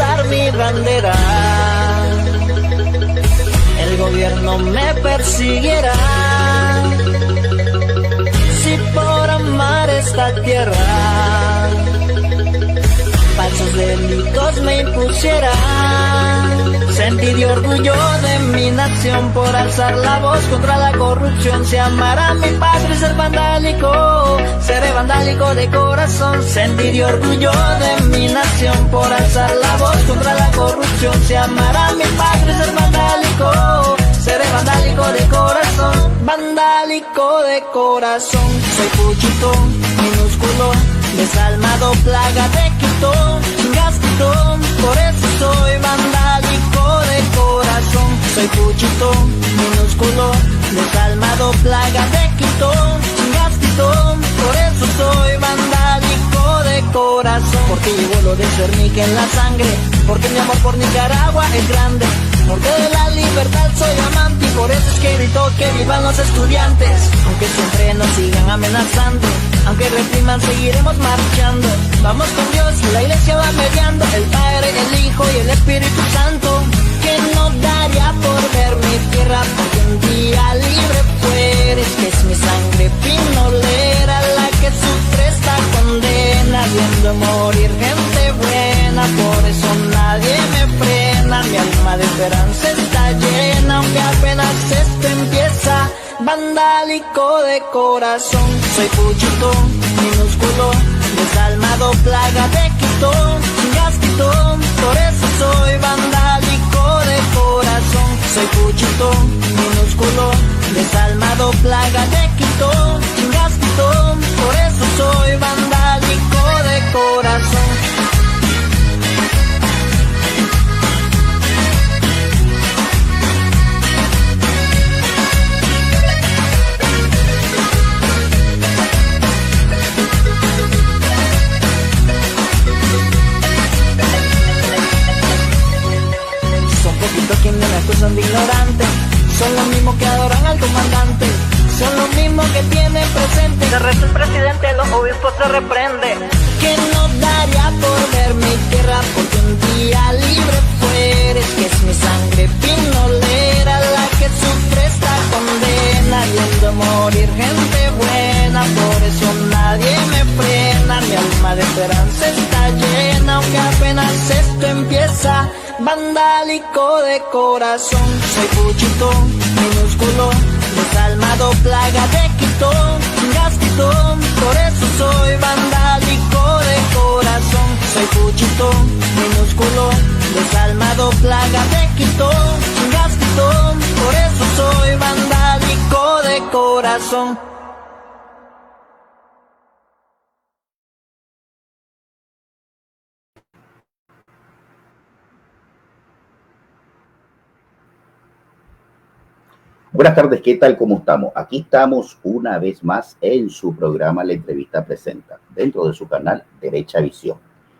izar mi bandera. El gobierno me persiguiera si por amar esta tierra falsos delitos me impusieran. Sentí orgullo de mi nación por alzar la voz contra la corrupción. Si amara mi patria y ser vandálico, seré vandálico de corazón. Sentí orgullo de mi nación por alzar la voz contra la corrupción. Si amara mi patria y ser vandálico, seré vandálico de corazón. Vandálico de corazón. Soy puchito, minúsculo, desalmado, plaga de Quito, Gastito, por eso soy vandálico de corazón. Soy puchito, minúsculo, desalmado, plaga de Quito, Gastito, por eso soy vandálico de corazón. Porque llevo lo de Cernique en la sangre, porque mi amor por Nicaragua es grande, porque de la libertad soy amante y por eso es que grito que vivan los estudiantes. Aunque siempre nos sigan amenazando, aunque repriman, seguiremos marchando. Vamos con Dios, la iglesia va mediando, el Padre, el Hijo y el Espíritu Santo. Que no daría por ver mi tierra porque un día libre fueres. Que es mi sangre pinolera la que sufre esta condena, viendo morir gente buena, por eso nadie me frena. Mi alma de esperanza está llena, aunque apenas esto empieza. Vandálico de corazón. Soy puchito, minúsculo, desalmado, plaga de Quito, Gastito, por eso soy vandálico de corazón. Soy puchito, minúsculo, desalmado, plaga de Quito, Gastito, por eso soy vandálico de corazón. Quienes me acusan de ignorante son los mismos que adoran al comandante, son los mismos que tienen presente que reza el presidente, los obispos se reprende. Que no daría por ver mi tierra porque un día libre fueres. Que es mi sangre pinolera la que sufre esta condena, viendo morir gente buena, por eso nadie me frena. Mi alma de esperanza está llena, aunque apenas esto empieza. Vandálico de corazón. Soy puchito, minúsculo, desalmado, plaga de Quito, Gastito, por eso soy vandálico de corazón. Soy puchito, minúsculo, desalmado, plaga de Quito, Gastito, por eso soy vandálico de corazón. Buenas tardes, ¿qué tal? ¿Cómo estamos? Aquí estamos una vez más en su programa La Entrevista Presenta, dentro de su canal Derecha Visión.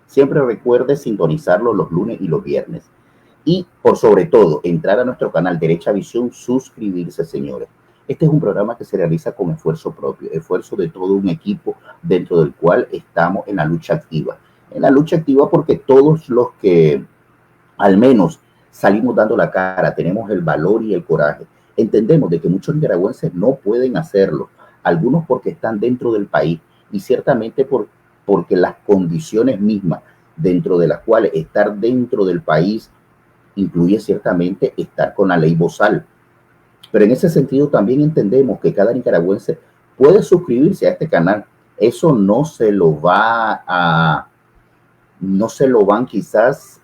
Siempre recuerde sintonizarlo los lunes y los viernes. Y, por sobre todo, entrar a nuestro canal Derecha Visión, suscribirse, señores. Este es un programa que se realiza con esfuerzo propio, esfuerzo de todo un equipo dentro del cual estamos en la lucha activa. En la lucha activa porque todos los que, al menos, salimos dando la cara, tenemos el valor y el coraje. Entendemos de que muchos nicaragüenses no pueden hacerlo, algunos porque están dentro del país y ciertamente porque las condiciones mismas dentro de las cuales estar dentro del país incluye ciertamente estar con la ley Bozal. Pero en ese sentido también entendemos que cada nicaragüense puede suscribirse a este canal. Eso no se lo van quizás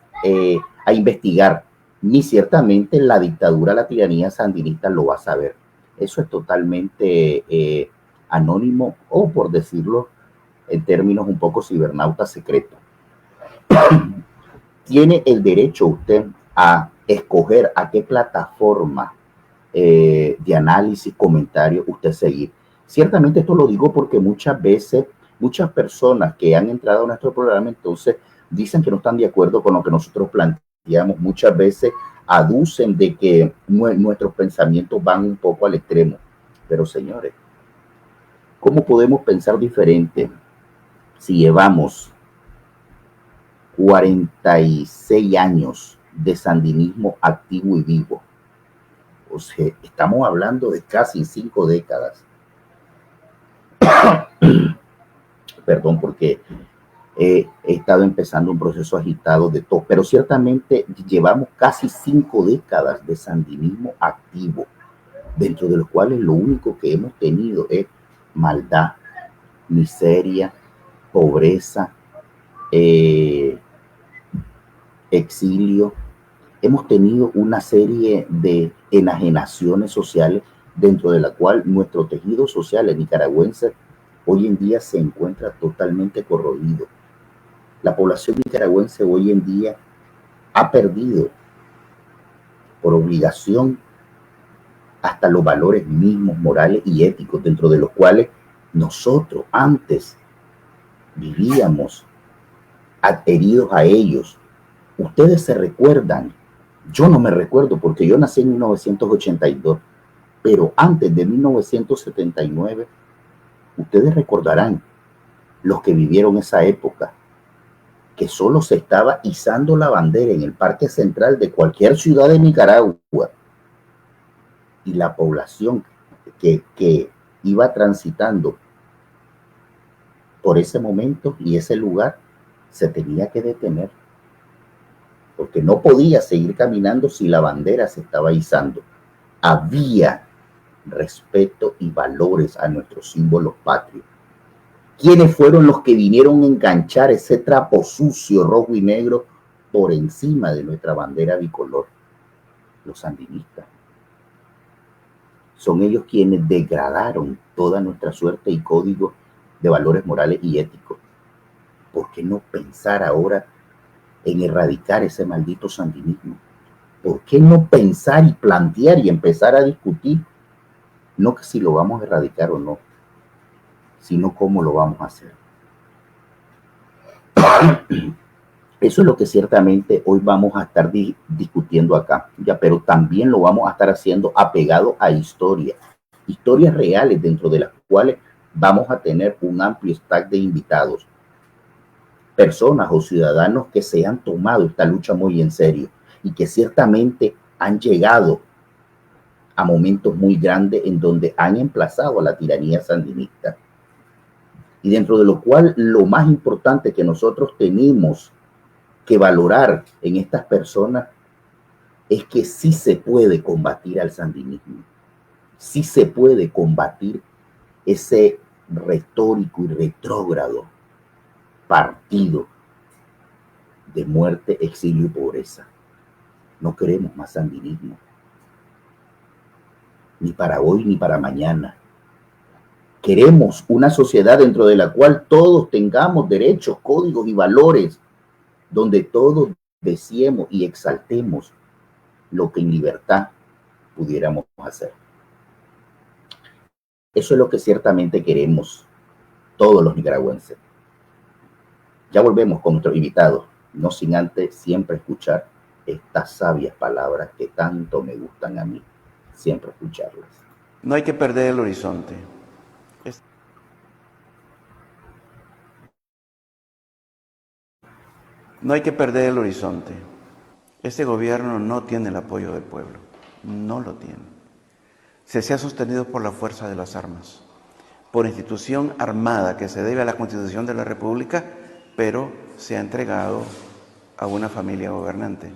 a investigar, ni ciertamente la dictadura, la tiranía sandinista lo va a saber. Eso es totalmente anónimo o, por decirlo en términos un poco cibernauta, secreto. Tiene el derecho usted a escoger a qué plataforma de análisis, comentario usted seguir. Ciertamente esto lo digo porque muchas veces, muchas personas que han entrado a nuestro programa entonces dicen que no están de acuerdo con lo que nosotros planteamos. Muchas veces aducen de que nuestros pensamientos van un poco al extremo. Pero señores, ¿cómo podemos pensar diferente si llevamos 46 años de sandinismo activo y vivo. O sea, estamos hablando de casi 5 décadas. Perdón, porque he estado empezando un proceso agitado de todo, pero ciertamente llevamos casi 5 décadas de sandinismo activo, dentro de los cuales lo único que hemos tenido es maldad, miseria, pobreza, exilio. Hemos tenido una serie de enajenaciones sociales, dentro de la cual nuestro tejido social nicaragüense hoy en día se encuentra totalmente corroído. La población nicaragüense hoy en día ha perdido por obligación hasta los valores mismos morales y éticos, dentro de los cuales nosotros antes vivíamos adheridos a ellos. Ustedes se recuerdan, yo no me recuerdo porque yo nací en 1982, pero antes de 1979, ustedes recordarán, los que vivieron esa época, que solo se estaba izando la bandera en el Parque Central de cualquier ciudad de Nicaragua, y la población que iba transitando por ese momento y ese lugar se tenía que detener, porque no podía seguir caminando si la bandera se estaba izando. Había respeto y valores a nuestros símbolos patrios. ¿Quiénes fueron los que vinieron a enganchar ese trapo sucio rojo y negro por encima de nuestra bandera bicolor? Los sandinistas. Son ellos quienes degradaron toda nuestra suerte y código de valores morales y éticos. ¿Por qué no pensar ahora en erradicar ese maldito sandinismo? ¿Por qué no pensar y plantear y empezar a discutir? No que si lo vamos a erradicar o no, sino cómo lo vamos a hacer. Eso es lo que ciertamente hoy vamos a estar discutiendo acá, ya, pero también lo vamos a estar haciendo apegado a historias reales, dentro de las cuales vamos a tener un amplio stack de invitados, personas o ciudadanos que se han tomado esta lucha muy en serio y que ciertamente han llegado a momentos muy grandes en donde han emplazado a la tiranía sandinista. Y dentro de lo cual lo más importante que nosotros tenemos que valorar en estas personas es que sí se puede combatir al sandinismo, sí se puede combatir ese retórico y retrógrado partido de muerte, exilio y pobreza. No queremos más sandinismo, ni para hoy ni para mañana. Queremos una sociedad dentro de la cual todos tengamos derechos, códigos y valores, donde todos deseemos y exaltemos lo que en libertad pudiéramos hacer. Eso es lo que ciertamente queremos todos los nicaragüenses. Ya volvemos con nuestros invitados, no sin antes siempre escuchar estas sabias palabras que tanto me gustan a mí, siempre escucharlas. No hay que perder el horizonte. No hay que perder el horizonte. Este gobierno no tiene el apoyo del pueblo, no lo tiene. Se ha sostenido por la fuerza de las armas, por institución armada que se debe a la Constitución de la República, pero se ha entregado a una familia gobernante,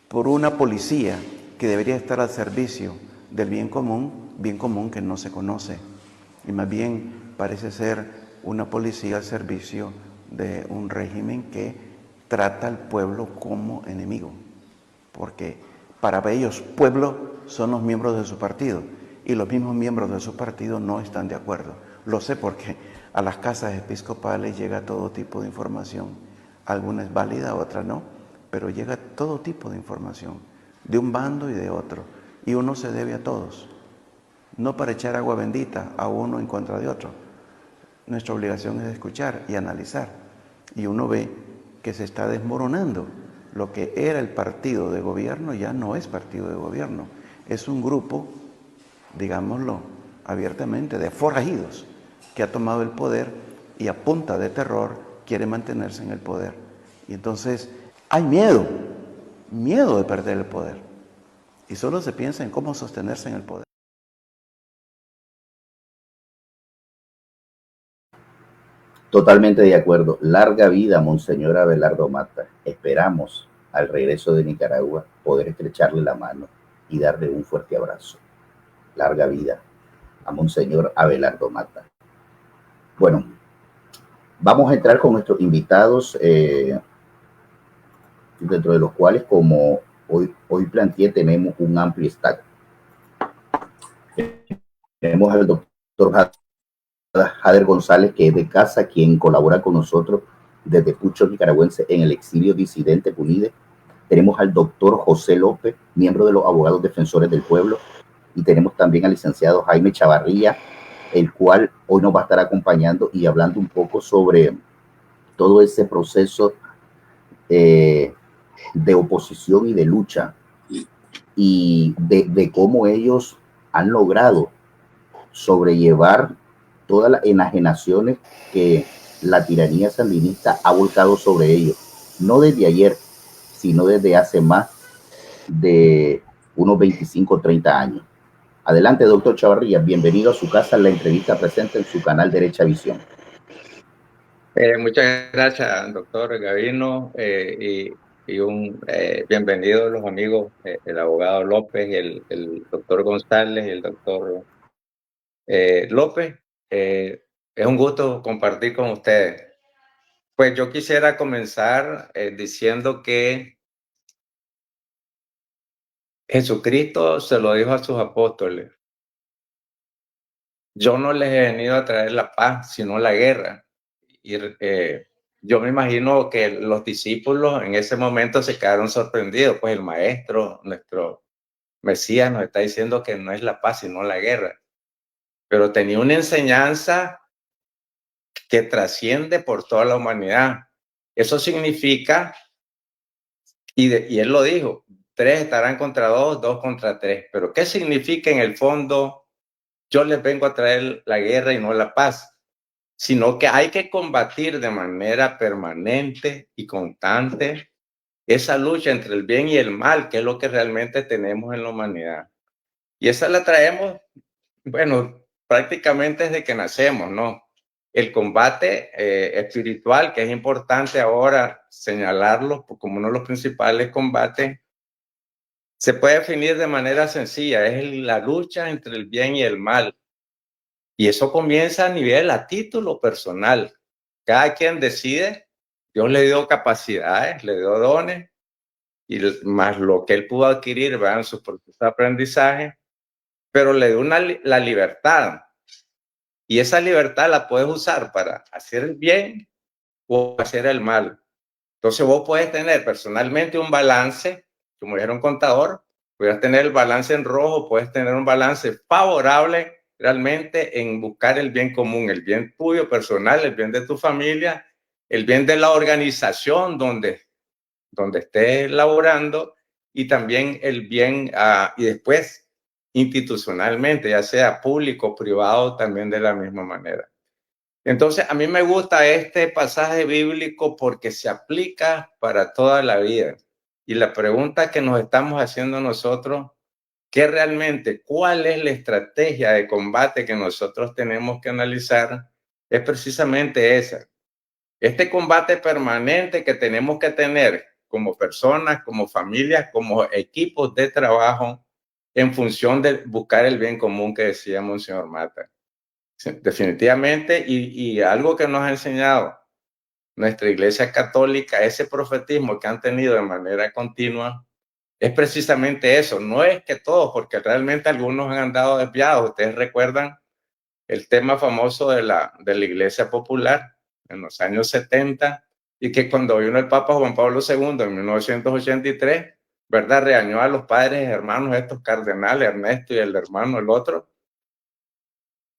por una policía que debería estar al servicio del bien común que no se conoce, y más bien parece ser una policía al servicio de un régimen que trata al pueblo como enemigo, porque para ellos pueblo son los miembros de su partido, y los mismos miembros de su partido no están de acuerdo. Lo sé porque a las casas episcopales llega todo tipo de información, alguna es válida, otra no, pero llega todo tipo de información, de un bando y de otro, y uno se debe a todos, no para echar agua bendita a uno en contra de otro. Nuestra obligación es escuchar y analizar, y uno ve que se está desmoronando. Lo que era el partido de gobierno ya no es partido de gobierno, es un grupo, digámoslo abiertamente, de forajidos que ha tomado el poder y a punta de terror quiere mantenerse en el poder. Y entonces hay miedo de perder el poder. Y solo se piensa en cómo sostenerse en el poder. Totalmente de acuerdo. Larga vida, Monseñor Abelardo Mata. Esperamos al regreso de Nicaragua poder estrecharle la mano y darle un fuerte abrazo. Larga vida a Monseñor Abelardo Mata. Bueno, vamos a entrar con nuestros invitados, dentro de los cuales, como hoy planteé, tenemos un amplio stack. Tenemos al doctor Jader González, que es de casa, quien colabora con nosotros desde Pucho Nicaragüense en el exilio disidente PUNIDE. Tenemos al doctor José López, miembro de los Abogados Defensores del Pueblo, y tenemos también al licenciado Jaime Chavarría, el cual hoy nos va a estar acompañando y hablando un poco sobre todo ese proceso de oposición y de lucha, y de cómo ellos han logrado sobrellevar todas las enajenaciones que la tiranía sandinista ha volcado sobre ellos, no desde ayer, sino desde hace más de unos 25 o 30 años. Adelante, doctor Chavarría, bienvenido a su casa, en la entrevista presente en su canal Derecha Visión. Muchas gracias, doctor Gavino, y un bienvenido a los amigos, el abogado López, el doctor González y el doctor López. Es un gusto compartir con ustedes. Pues yo quisiera comenzar diciendo que Jesucristo se lo dijo a sus apóstoles: yo no les he venido a traer la paz, sino la guerra. Y yo me imagino que los discípulos en ese momento se quedaron sorprendidos, pues el maestro, nuestro Mesías, nos está diciendo que no es la paz, sino la guerra. Pero tenía una enseñanza que trasciende por toda la humanidad. Eso significa, y él lo dijo, 3 estarán contra 2, 2 contra 3. Pero ¿qué significa en el fondo? Yo les vengo a traer la guerra y no la paz, sino que hay que combatir de manera permanente y constante esa lucha entre el bien y el mal, que es lo que realmente tenemos en la humanidad. Y esa la traemos, bueno, prácticamente desde que nacemos, ¿no? El combate espiritual, que es importante ahora señalarlo como uno de los principales combates, se puede definir de manera sencilla: es la lucha entre el bien y el mal. Y eso comienza a título personal. Cada quien decide. Dios le dio capacidades, le dio dones, y más lo que él pudo adquirir, vean, sus propios aprendizajes, pero le dio la libertad. Y esa libertad la puedes usar para hacer el bien o hacer el mal. Entonces vos puedes tener personalmente un balance, como era un contador, puedes tener el balance en rojo, puedes tener un balance favorable realmente en buscar el bien común, el bien tuyo personal, el bien de tu familia, el bien de la organización donde estés laborando, y también el bien, y después institucionalmente, ya sea público o privado, también de la misma manera. Entonces, a mí me gusta este pasaje bíblico porque se aplica para toda la vida. Y la pregunta que nos estamos haciendo nosotros, ¿qué realmente, cuál es la estrategia de combate que nosotros tenemos que analizar? Es precisamente esa. Este combate permanente que tenemos que tener como personas, como familias, como equipos de trabajo, en función de buscar el bien común que decía Monseñor Mata. Definitivamente, y algo que nos ha enseñado nuestra Iglesia Católica, ese profetismo que han tenido de manera continua, es precisamente eso. No es que todos, porque realmente algunos han andado desviados. Ustedes recuerdan el tema famoso de la Iglesia Popular en los años 70, y que cuando vino el Papa Juan Pablo II en 1983, ¿verdad?, regañó a los padres y hermanos, estos cardenales, Ernesto y el hermano, el otro.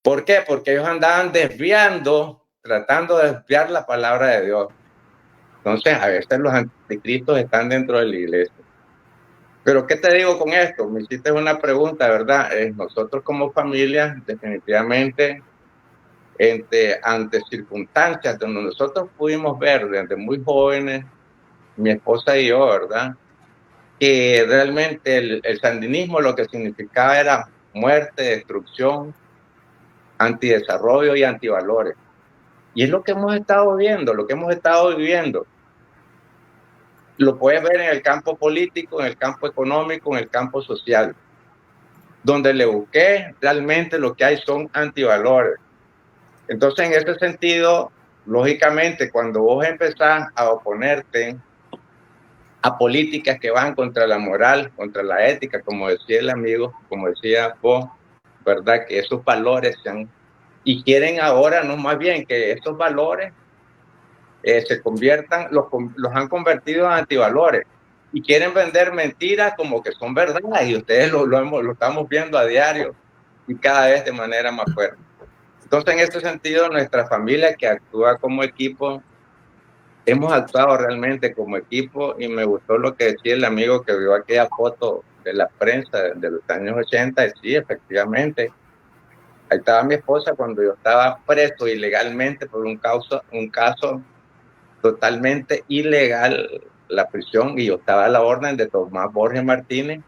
¿Por qué? Porque ellos andaban desviando, tratando de desviar la palabra de Dios. Entonces, a veces los anticristos están dentro de la iglesia. Pero, ¿qué te digo con esto? Me hiciste una pregunta, ¿verdad? Nosotros como familia, definitivamente, ante circunstancias donde nosotros pudimos ver desde muy jóvenes mi esposa y yo, ¿verdad? Que realmente el sandinismo lo que significaba era muerte, destrucción, antidesarrollo y antivalores. Y es lo que hemos estado viendo, lo que hemos estado viviendo. Lo puedes ver en el campo político, en el campo económico, en el campo social. Donde le busqué, realmente lo que hay son antivalores. Entonces, en ese sentido, lógicamente, cuando vos empezás a oponerte a políticas que van contra la moral, contra la ética, como decía el amigo, como decía vos, ¿verdad? Que esos valores sean, y quieren ahora, no más bien que esos valores se conviertan, los han convertido en antivalores y quieren vender mentiras como que son verdad, y ustedes lo estamos viendo a diario y cada vez de manera más fuerte. Entonces, en este sentido, nuestra familia que actúa como equipo, hemos actuado realmente como equipo, y me gustó lo que decía el amigo que vio aquella foto de la prensa de los años 80, y sí, efectivamente, ahí estaba mi esposa cuando yo estaba preso ilegalmente por un caso totalmente ilegal, la prisión, y yo estaba a la orden de Tomás Borges Martínez,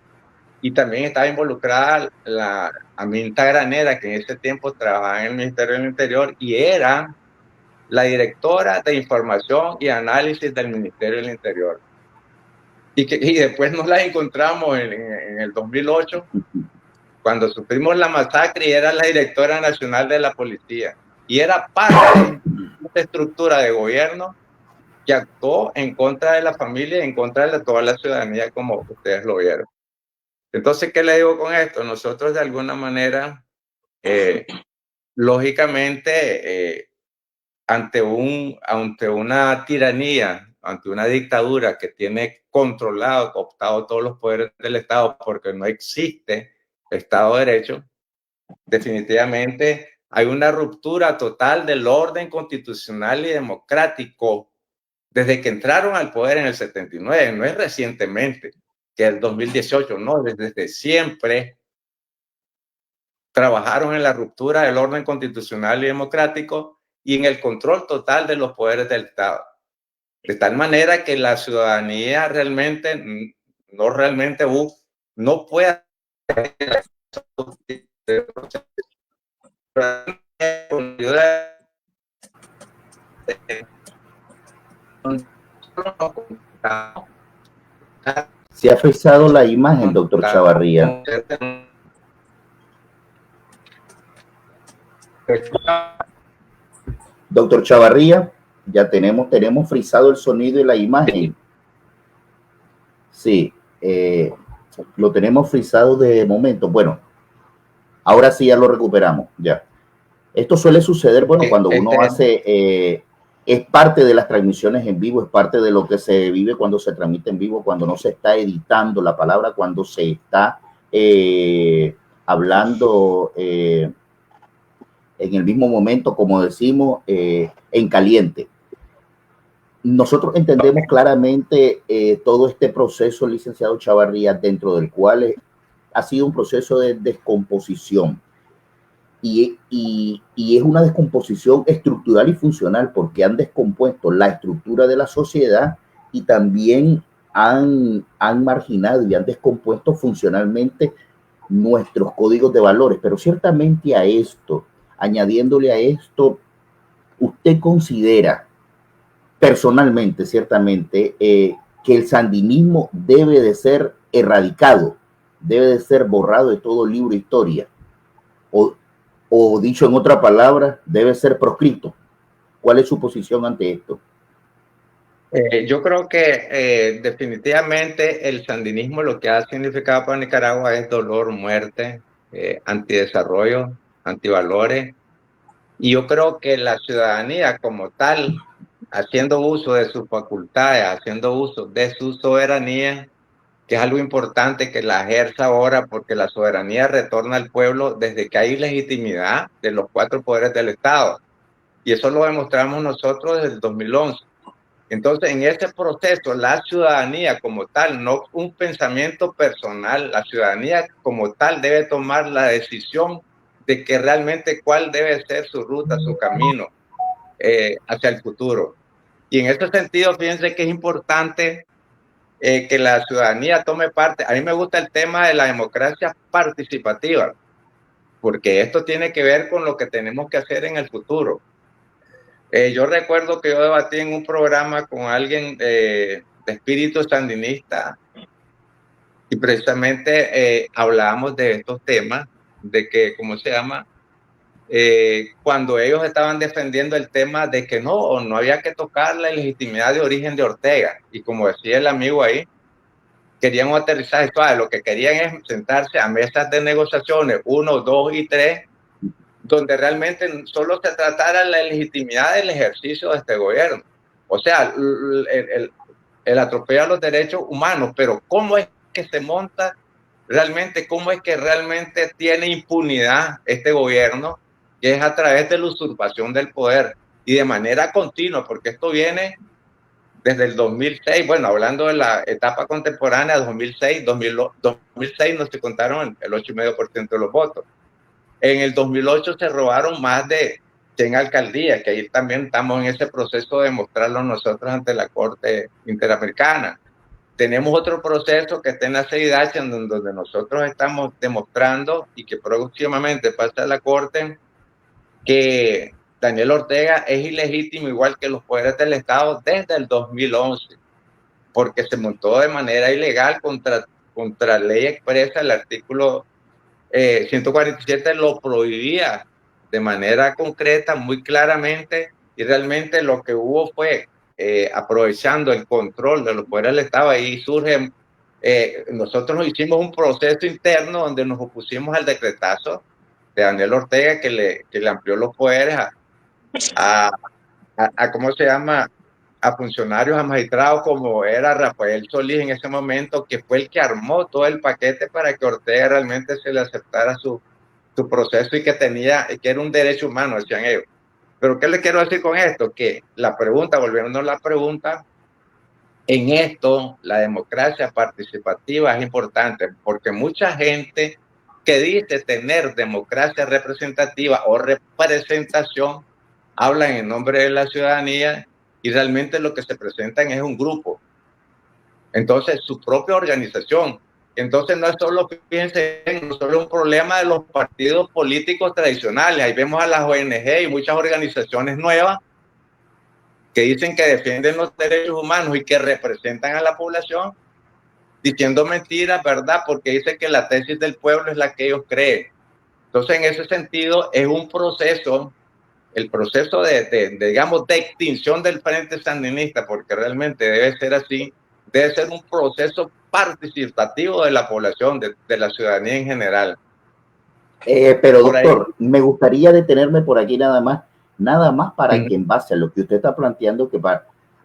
y también estaba involucrada la Aminta Granera, que en ese tiempo trabajaba en el Ministerio del Interior y era la directora de información y análisis del Ministerio del Interior. Y después nos la encontramos en el 2008, cuando sufrimos la masacre, y era la directora nacional de la policía. Y era parte de esta estructura de gobierno que actuó en contra de la familia y en contra de toda la ciudadanía, como ustedes lo vieron. Entonces, ¿qué le digo con esto? Nosotros de alguna manera, lógicamente, ante una tiranía, ante una dictadura que tiene controlado, cooptado todos los poderes del Estado, porque no existe Estado de Derecho, definitivamente hay una ruptura total del orden constitucional y democrático desde que entraron al poder en el 79, no es recientemente, que el 2018, no, desde siempre trabajaron en la ruptura del orden constitucional y democrático y en el control total de los poderes del Estado. De tal manera que la ciudadanía realmente no puede Se ha frisado la imagen, doctor Chavarría. Doctor Chavarría, ya tenemos frisado el sonido y la imagen. Sí, lo tenemos frisado de momento. Bueno, ahora sí ya lo recuperamos, ya. Esto suele suceder, bueno, cuando uno hace, es parte de las transmisiones en vivo, es parte de lo que se vive cuando se transmite en vivo, cuando no se está editando la palabra, cuando se está hablando en el mismo momento, como decimos, en caliente. Nosotros entendemos claramente todo este proceso, licenciado Chavarría, dentro del cual ha sido un proceso de descomposición. Y es una descomposición estructural y funcional, porque han descompuesto la estructura de la sociedad y también han marginado y han descompuesto funcionalmente nuestros códigos de valores. Pero ciertamente a esto, añadiéndole a esto, usted considera personalmente, ciertamente, que el sandinismo debe de ser erradicado, debe de ser borrado de todo libro de historia, o dicho en otra palabra, debe ser proscrito. ¿Cuál es su posición ante esto? Yo creo que definitivamente el sandinismo lo que ha significado para Nicaragua es dolor, muerte, antidesarrollo, antivalores. Y yo creo que la ciudadanía como tal, haciendo uso de sus facultades, haciendo uso de su soberanía, que es algo importante que la ejerza ahora, porque la soberanía retorna al pueblo desde que hay legitimidad de los 4 poderes del Estado. Y eso lo demostramos nosotros desde el 2011. Entonces, en ese proceso, la ciudadanía como tal, no un pensamiento personal, la ciudadanía como tal debe tomar la decisión de que realmente cuál debe ser su ruta, su camino hacia el futuro. Y en ese sentido, fíjense que es importante que la ciudadanía tome parte. A mí me gusta el tema de la democracia participativa, porque esto tiene que ver con lo que tenemos que hacer en el futuro. Yo recuerdo que yo debatí en un programa con alguien de espíritu sandinista y precisamente hablábamos de estos temas, de que, ¿cómo se llama? Cuando ellos estaban defendiendo el tema de que no había que tocar la legitimidad de origen de Ortega. Y como decía el amigo ahí, querían un aterrizaje suave. Lo que querían es sentarse a mesas de negociaciones 1, 2 y 3, donde realmente solo se tratara la legitimidad del ejercicio de este gobierno. O sea, el atropello a los derechos humanos, pero ¿cómo es que se monta realmente? ¿Cómo es que realmente tiene impunidad este gobierno? Que es a través de la usurpación del poder y de manera continua, porque esto viene desde el 2006, bueno, hablando de la etapa contemporánea, 2006 no se contaron el 8,5% de los votos. En el 2008 se robaron más de 100 alcaldías, que ahí también estamos en ese proceso de mostrarlo nosotros ante la Corte Interamericana. Tenemos otro proceso que está en la CIDH, en donde nosotros estamos demostrando y que próximamente pasa a la Corte, que Daniel Ortega es ilegítimo igual que los poderes del Estado desde el 2011, porque se montó de manera ilegal contra ley expresa. El artículo 147 lo prohibía de manera concreta, muy claramente, y realmente lo que hubo fue, aprovechando el control de los poderes del Estado, ahí surge, nosotros hicimos un proceso interno donde nos opusimos al decretazo de Daniel Ortega que le amplió los poderes a ¿cómo se llama? A funcionarios, a magistrados como era Rafael Solís en ese momento, que fue el que armó todo el paquete para que Ortega realmente se le aceptara su proceso y que era un derecho humano, decían ellos. Pero ¿qué les quiero decir con esto? Que la pregunta, volviendo a la pregunta, en esto la democracia participativa es importante, porque mucha gente que dice tener democracia representativa o representación hablan en nombre de la ciudadanía y realmente lo que se presentan es un grupo. Entonces, su propia organización. Entonces, no es solo, fíjense, no solo un problema de los partidos políticos tradicionales. Ahí vemos a las ONG y muchas organizaciones nuevas que dicen que defienden los derechos humanos y que representan a la población, diciendo mentiras, ¿verdad? Porque dicen que la tesis del pueblo es la que ellos creen. Entonces, en ese sentido, es un proceso, el proceso digamos, de extinción del Frente Sandinista, porque realmente debe ser así, debe ser un proceso participativo de la población, de la ciudadanía en general. Pero doctor, me gustaría detenerme por aquí nada más para que en base a lo que usted está planteando,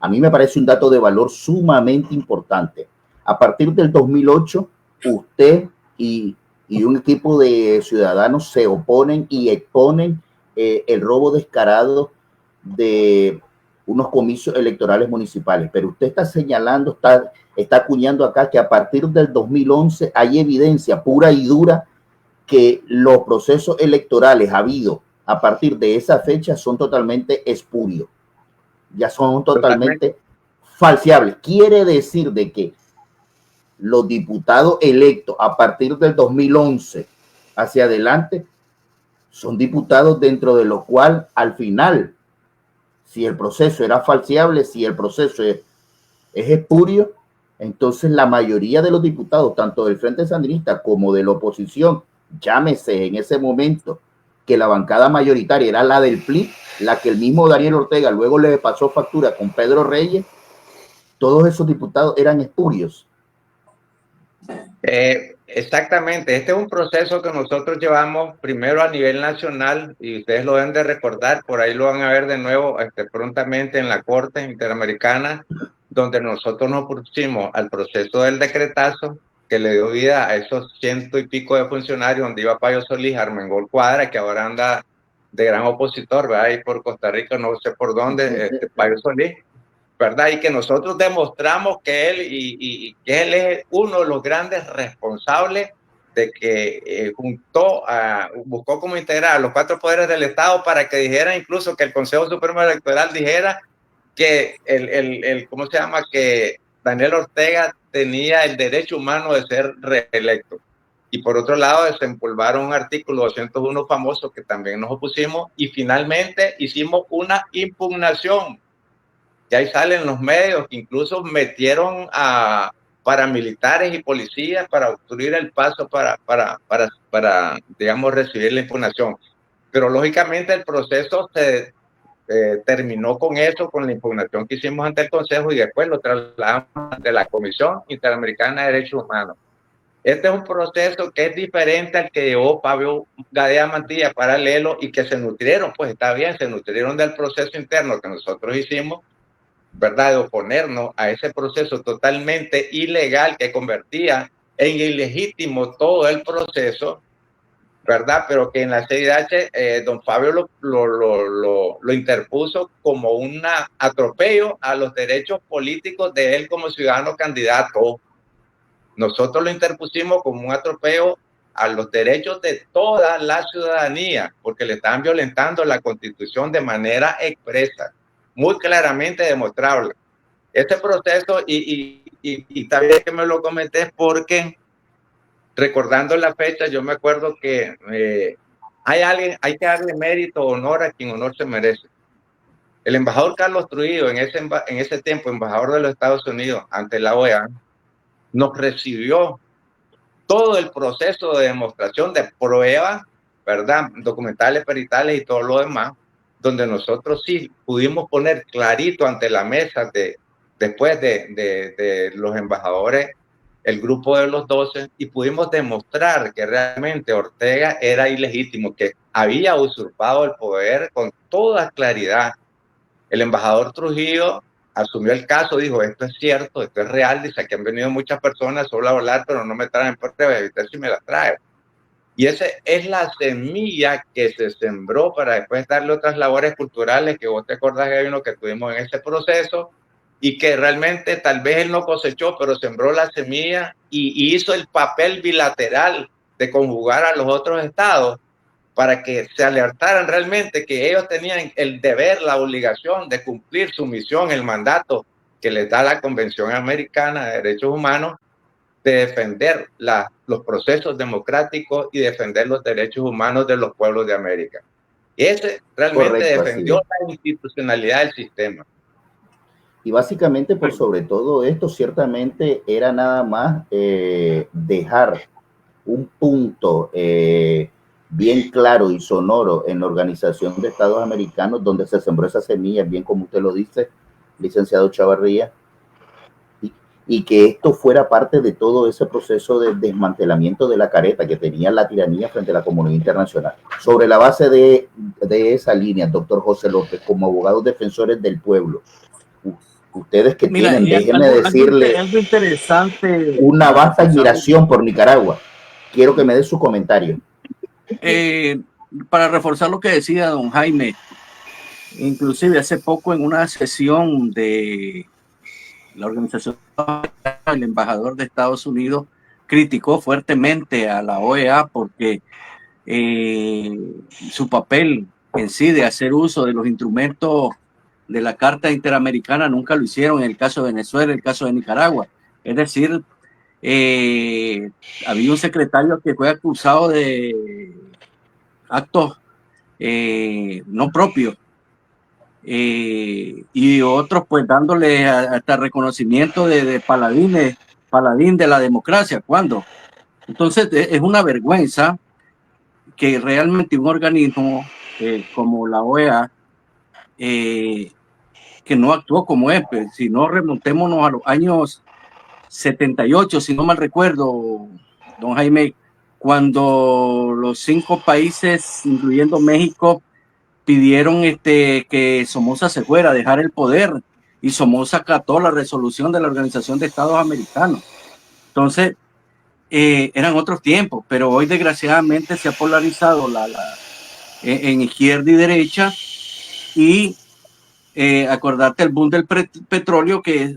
a mí me parece un dato de valor sumamente importante. A partir del 2008, usted y un equipo de ciudadanos se oponen y exponen el robo descarado de unos comicios electorales municipales, pero usted está señalando, está acuñando acá que a partir del 2011 hay evidencia pura y dura que los procesos electorales habidos a partir de esa fecha son totalmente espurios, ya son totalmente falseables. Quiere decir de que los diputados electos a partir del 2011 hacia adelante son diputados dentro de lo cual al final, si el proceso era falseable, si el proceso es espurio, entonces la mayoría de los diputados, tanto del Frente Sandinista como de la oposición, llámese en ese momento que la bancada mayoritaria era la del PLI, la que el mismo Daniel Ortega luego le pasó factura con Pedro Reyes, todos esos diputados eran espurios. Exactamente, este es un proceso que nosotros llevamos primero a nivel nacional y ustedes lo deben de recordar, por ahí lo van a ver de nuevo prontamente en la Corte Interamericana, donde nosotros nos pusimos al proceso del decretazo que le dio vida a esos 100 y pico de funcionarios, donde iba Payo Solís, Armengol Cuadra, que ahora anda de gran opositor, ¿verdad? Ahí por Costa Rica, no sé por dónde, Payo Solís, ¿verdad? Y que nosotros demostramos que él y que él es uno de los grandes responsables de que buscó como integrar a los 4 poderes del Estado para que dijera, incluso que el Consejo Supremo Electoral dijera que ¿cómo se llama? Que Daniel Ortega tenía el derecho humano de ser reelecto. Y por otro lado, desempolvaron un artículo 201 famoso que también nos opusimos y finalmente hicimos una impugnación. Y ahí salen los medios que incluso metieron a paramilitares y policías para obstruir el paso para digamos, recibir la impugnación. Pero lógicamente el proceso se terminó con eso, con la impugnación que hicimos ante el Consejo y después lo trasladamos ante la Comisión Interamericana de Derechos Humanos. Este es un proceso que es diferente al que llevó Fabio Gadea Mantilla, paralelo, y que se nutrieron, pues está bien, se nutrieron del proceso interno que nosotros hicimos, ¿verdad? De oponernos a ese proceso totalmente ilegal que convertía en ilegítimo todo el proceso, ¿verdad? Pero que en la CIDH don Fabio lo interpuso como un atropello a los derechos políticos de él como ciudadano candidato. Nosotros lo interpusimos como un atropello a los derechos de toda la ciudadanía, porque le están violentando la Constitución de manera expresa, muy claramente demostrable. Este proceso, y también que me lo comenté porque recordando la fecha, yo me acuerdo que hay que darle mérito, honor a quien honor se merece. El embajador Carlos Trujillo, en ese tiempo embajador de los Estados Unidos ante la OEA, nos recibió todo el proceso de demostración de pruebas, ¿verdad? Documentales, peritales y todo lo demás, donde nosotros sí pudimos poner clarito ante la mesa después de los embajadores, el grupo de los 12, y pudimos demostrar que realmente Ortega era ilegítimo, que había usurpado el poder con toda claridad. El embajador Trujillo asumió el caso, dijo, esto es cierto, esto es real, dice, aquí han venido muchas personas solo a hablar, pero no me traen pruebas, evitar si me las trae. Y esa es la semilla que se sembró para después darle otras labores culturales, que vos te acordás que hay uno que tuvimos en ese proceso, y que realmente tal vez él no cosechó, pero sembró la semilla y hizo el papel bilateral de conjugar a los otros estados para que se alertaran realmente que ellos tenían el deber, la obligación de cumplir su misión, el mandato que les da la Convención Americana de Derechos Humanos, de defender los procesos democráticos y defender los derechos humanos de los pueblos de América. Y ese realmente Correcto, defendió la institucionalidad del sistema. Y básicamente, por sobre todo esto, ciertamente era nada más dejar un punto bien claro y sonoro en la Organización de Estados Americanos, donde se sembró esa semilla, bien como usted lo dice, licenciado Chavarría, y que esto fuera parte de todo ese proceso de desmantelamiento de la careta que tenía la tiranía frente a la comunidad internacional. Sobre la base de esa línea, doctor José López, como abogados defensores del pueblo, ustedes que tienen, déjenme decirle, algo interesante, una vasta admiración por Nicaragua. Quiero que me dé su comentario. Para reforzar lo que decía don Jaime, inclusive hace poco en una sesión de la organización, el embajador de Estados Unidos criticó fuertemente a la OEA porque su papel en sí de hacer uso de los instrumentos de la Carta Interamericana nunca lo hicieron en el caso de Venezuela, en el caso de Nicaragua. Es decir, había un secretario que fue acusado de actos no propios y otros pues dándole hasta reconocimiento de paladín de la democracia. ¿Cuándo? Entonces es una vergüenza que realmente un organismo como la OEA que no actuó como es, pues, si no remontémonos a los años 78, si no mal recuerdo, don Jaime, cuando los 5 países, incluyendo México, pidieron que Somoza se fuera, dejar el poder, y Somoza acató la resolución de la Organización de Estados Americanos. Entonces, eran otros tiempos, pero hoy desgraciadamente se ha polarizado en izquierda y derecha, y acordarte el boom del petróleo que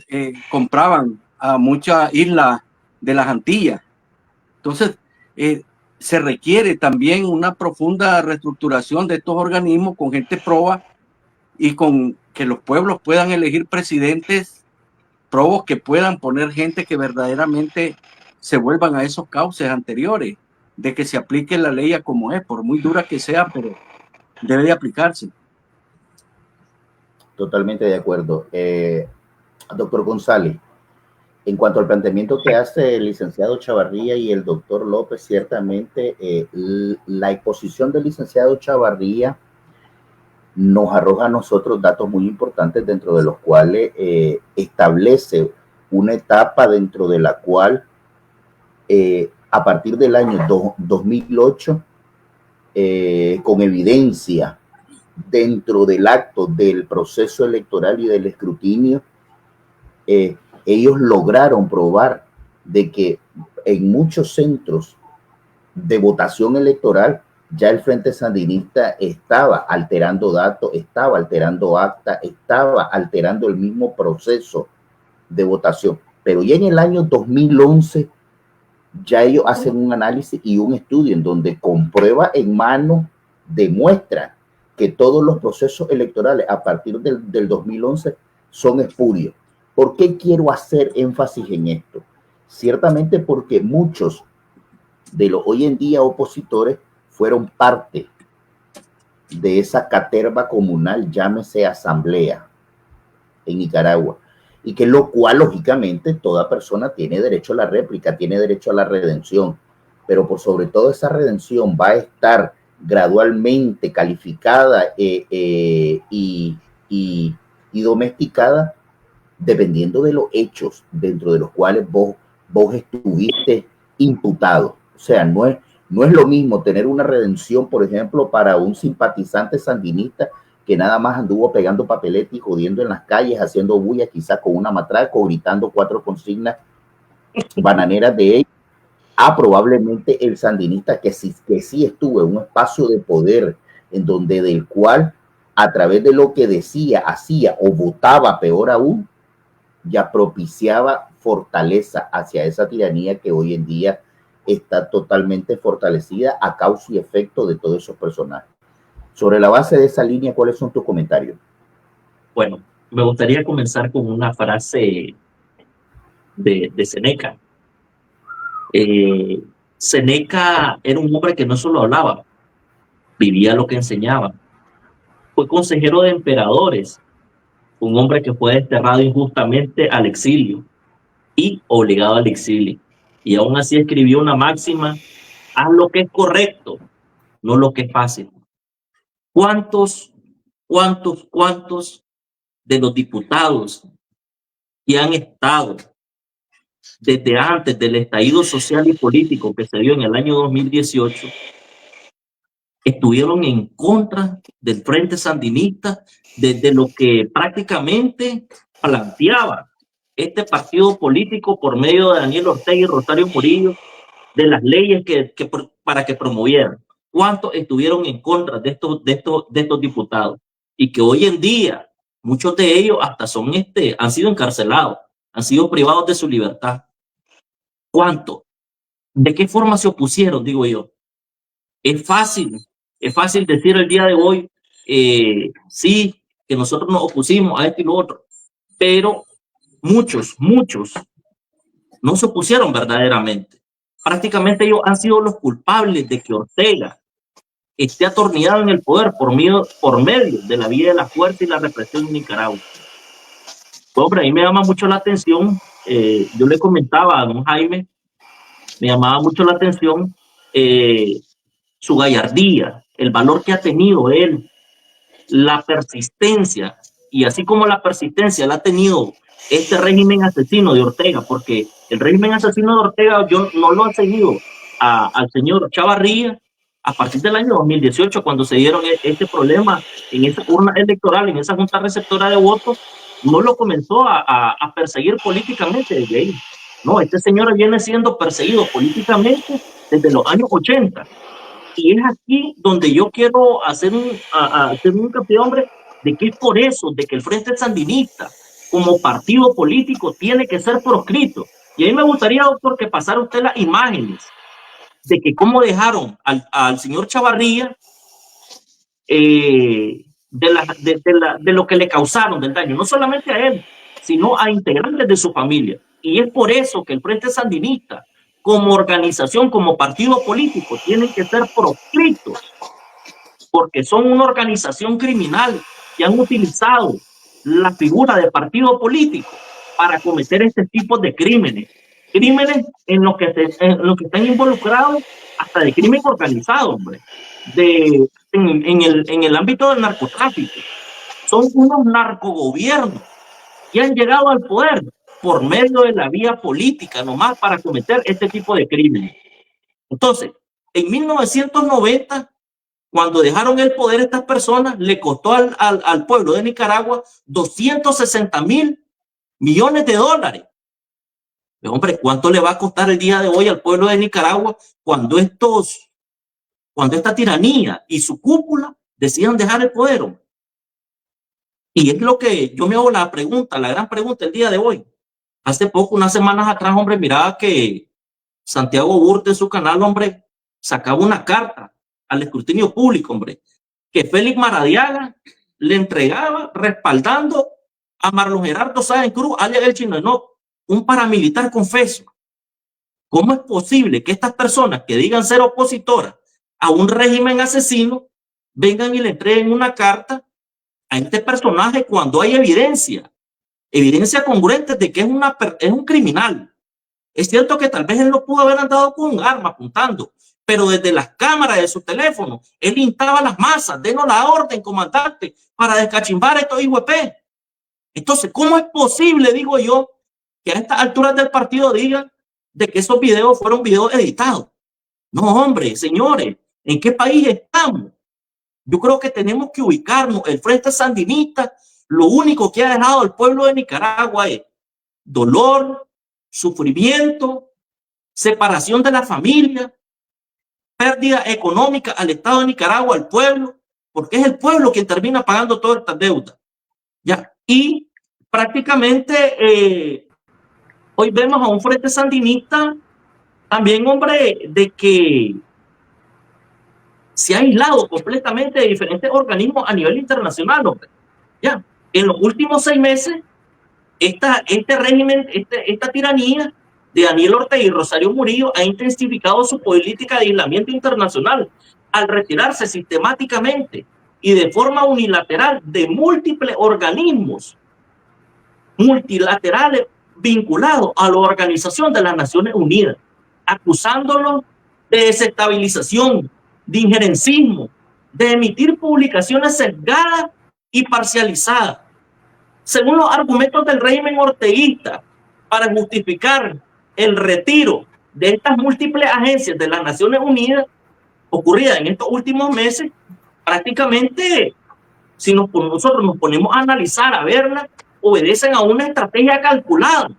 compraban a muchas islas de las Antillas. Entonces, se requiere también una profunda reestructuración de estos organismos con gente proba y con que los pueblos puedan elegir presidentes probos que puedan poner gente que verdaderamente se vuelvan a esos cauces anteriores, de que se aplique la ley a como es, por muy dura que sea, pero debe de aplicarse. Totalmente de acuerdo. Doctor González, en cuanto al planteamiento que hace el licenciado Chavarría y el doctor López, ciertamente la exposición del licenciado Chavarría nos arroja a nosotros datos muy importantes, dentro de los cuales establece una etapa dentro de la cual a partir del año 2008, con evidencia dentro del acto del proceso electoral y del escrutinio, ellos lograron probar de que en muchos centros de votación electoral ya el Frente Sandinista estaba alterando datos, estaba alterando actas, estaba alterando el mismo proceso de votación. Pero ya en el año 2011 ya ellos hacen un análisis y un estudio en donde con prueba en mano demuestran que todos los procesos electorales a partir del 2011 son espurios. ¿Por qué quiero hacer énfasis en esto? Ciertamente porque muchos de los hoy en día opositores fueron parte de esa caterva comunal, llámese asamblea, en Nicaragua, y que lo cual lógicamente toda persona tiene derecho a la réplica, tiene derecho a la redención, pero por sobre todo esa redención va a estar gradualmente calificada y domesticada dependiendo de los hechos dentro de los cuales vos estuviste imputado. O sea, no es lo mismo tener una redención, por ejemplo, para un simpatizante sandinista que nada más anduvo pegando papeletas y jodiendo en las calles, haciendo bulla, quizás con una matraca o gritando 4 consignas bananeras de ellos, a probablemente el sandinista que sí estuvo en un espacio de poder en donde del cual a través de lo que decía, hacía o votaba, peor aún, ya propiciaba fortaleza hacia esa tiranía que hoy en día está totalmente fortalecida a causa y efecto de todos esos personajes. Sobre la base de esa línea, ¿cuáles son tus comentarios? Bueno, me gustaría comenzar con una frase de Seneca. Seneca era un hombre que no solo hablaba, vivía lo que enseñaba. Fue consejero de emperadores, un hombre que fue desterrado injustamente al exilio y obligado al exilio. Y aún así escribió una máxima: haz lo que es correcto, no lo que es fácil. ¿Cuántos de los diputados que han estado desde antes del estallido social y político que se dio en el año 2018 estuvieron en contra del Frente Sandinista, desde lo que prácticamente planteaba este partido político por medio de Daniel Ortega y Rosario Murillo, de las leyes para que promovieran? ¿Cuántos estuvieron en contra de estos diputados? Y que hoy en día muchos de ellos hasta han sido encarcelados, han sido privados de su libertad. ¿Cuántos? ¿De qué forma se opusieron? Digo yo. Es fácil decir el día de hoy, sí, que nosotros nos opusimos a esto y lo otro, pero muchos no se opusieron verdaderamente. Prácticamente ellos han sido los culpables de que Ortega esté atornillado en el poder por medio de la vía de la fuerza y la represión en Nicaragua. Hombre, a mí me llama mucho la atención, yo le comentaba a don Jaime, me llamaba mucho la atención su gallardía, el valor que ha tenido él, la persistencia, y así como la persistencia la ha tenido este régimen asesino de Ortega, porque el régimen asesino de Ortega yo no lo he seguido al señor Chavarría a partir del año 2018, cuando se dieron este problema en esa urna electoral, en esa junta receptora de votos, no lo comenzó a perseguir políticamente desde ahí. No, este señor viene siendo perseguido políticamente desde los años 80. Y es aquí donde yo quiero hacer un hincapié, hombre, de que es por eso, de que el Frente Sandinista, como partido político, tiene que ser proscrito. Y a mí me gustaría, doctor, que pasara usted las imágenes de que cómo dejaron al señor Chavarría de lo que le causaron del daño, no solamente a él, sino a integrantes de su familia. Y es por eso que el Frente Sandinista, como organización, como partido político, tienen que ser proscritos, porque son una organización criminal que han utilizado la figura de partido político para cometer este tipo de crímenes. Crímenes en los que están involucrados hasta de crimen organizado, hombre, en el ámbito del narcotráfico. Son unos narcogobiernos que han llegado al poder por medio de la vía política nomás para cometer este tipo de crímenes. Entonces, en 1990, cuando dejaron el poder estas personas, le costó al pueblo de Nicaragua 260 mil millones de dólares. Pero, hombre, ¿cuánto le va a costar el día de hoy al pueblo de Nicaragua cuando esta tiranía y su cúpula decidan dejar el poder, hombre? Y es lo que yo me hago la gran pregunta el día de hoy. Hace poco, unas semanas atrás, hombre, miraba que Santiago Burte en su canal, hombre, sacaba una carta al escrutinio público, hombre, que Félix Maradiaga le entregaba respaldando a Marlon Gerardo Sáenz Cruz, alias El Chino, un paramilitar confeso. ¿Cómo es posible que estas personas que digan ser opositoras a un régimen asesino vengan y le entreguen una carta a este personaje cuando hay evidencia congruente de que es un criminal? Es cierto que tal vez él no pudo haber andado con un arma apuntando, pero desde las cámaras de su teléfono, él instaba a las masas: denos la orden, comandante, para descachimbar a estos IWP. Entonces, ¿cómo es posible, digo yo, que a estas alturas del partido digan de que esos videos fueron videos editados? No, hombre, señores, ¿en qué país estamos? Yo creo que tenemos que ubicarnos. El Frente Sandinista, lo único que ha dejado al pueblo de Nicaragua es dolor, sufrimiento, separación de la familia, pérdida económica al Estado de Nicaragua, al pueblo, porque es el pueblo quien termina pagando todas estas deudas. ¿Ya? Y prácticamente hoy vemos a un Frente Sandinista también, hombre, de que se ha aislado completamente de diferentes organismos a nivel internacional, hombre. Ya, en los últimos 6 meses, este régimen, esta tiranía de Daniel Ortega y Rosario Murillo ha intensificado su política de aislamiento internacional al retirarse sistemáticamente y de forma unilateral de múltiples organismos multilaterales vinculados a la Organización de las Naciones Unidas, acusándolos de desestabilización, de injerencismo, de emitir publicaciones sesgadas y parcializadas, según los argumentos del régimen orteguista, para justificar el retiro de estas múltiples agencias de las Naciones Unidas ocurrida en estos últimos meses. Prácticamente, si nosotros nos ponemos a analizar, a verla, obedecen a una estrategia calculada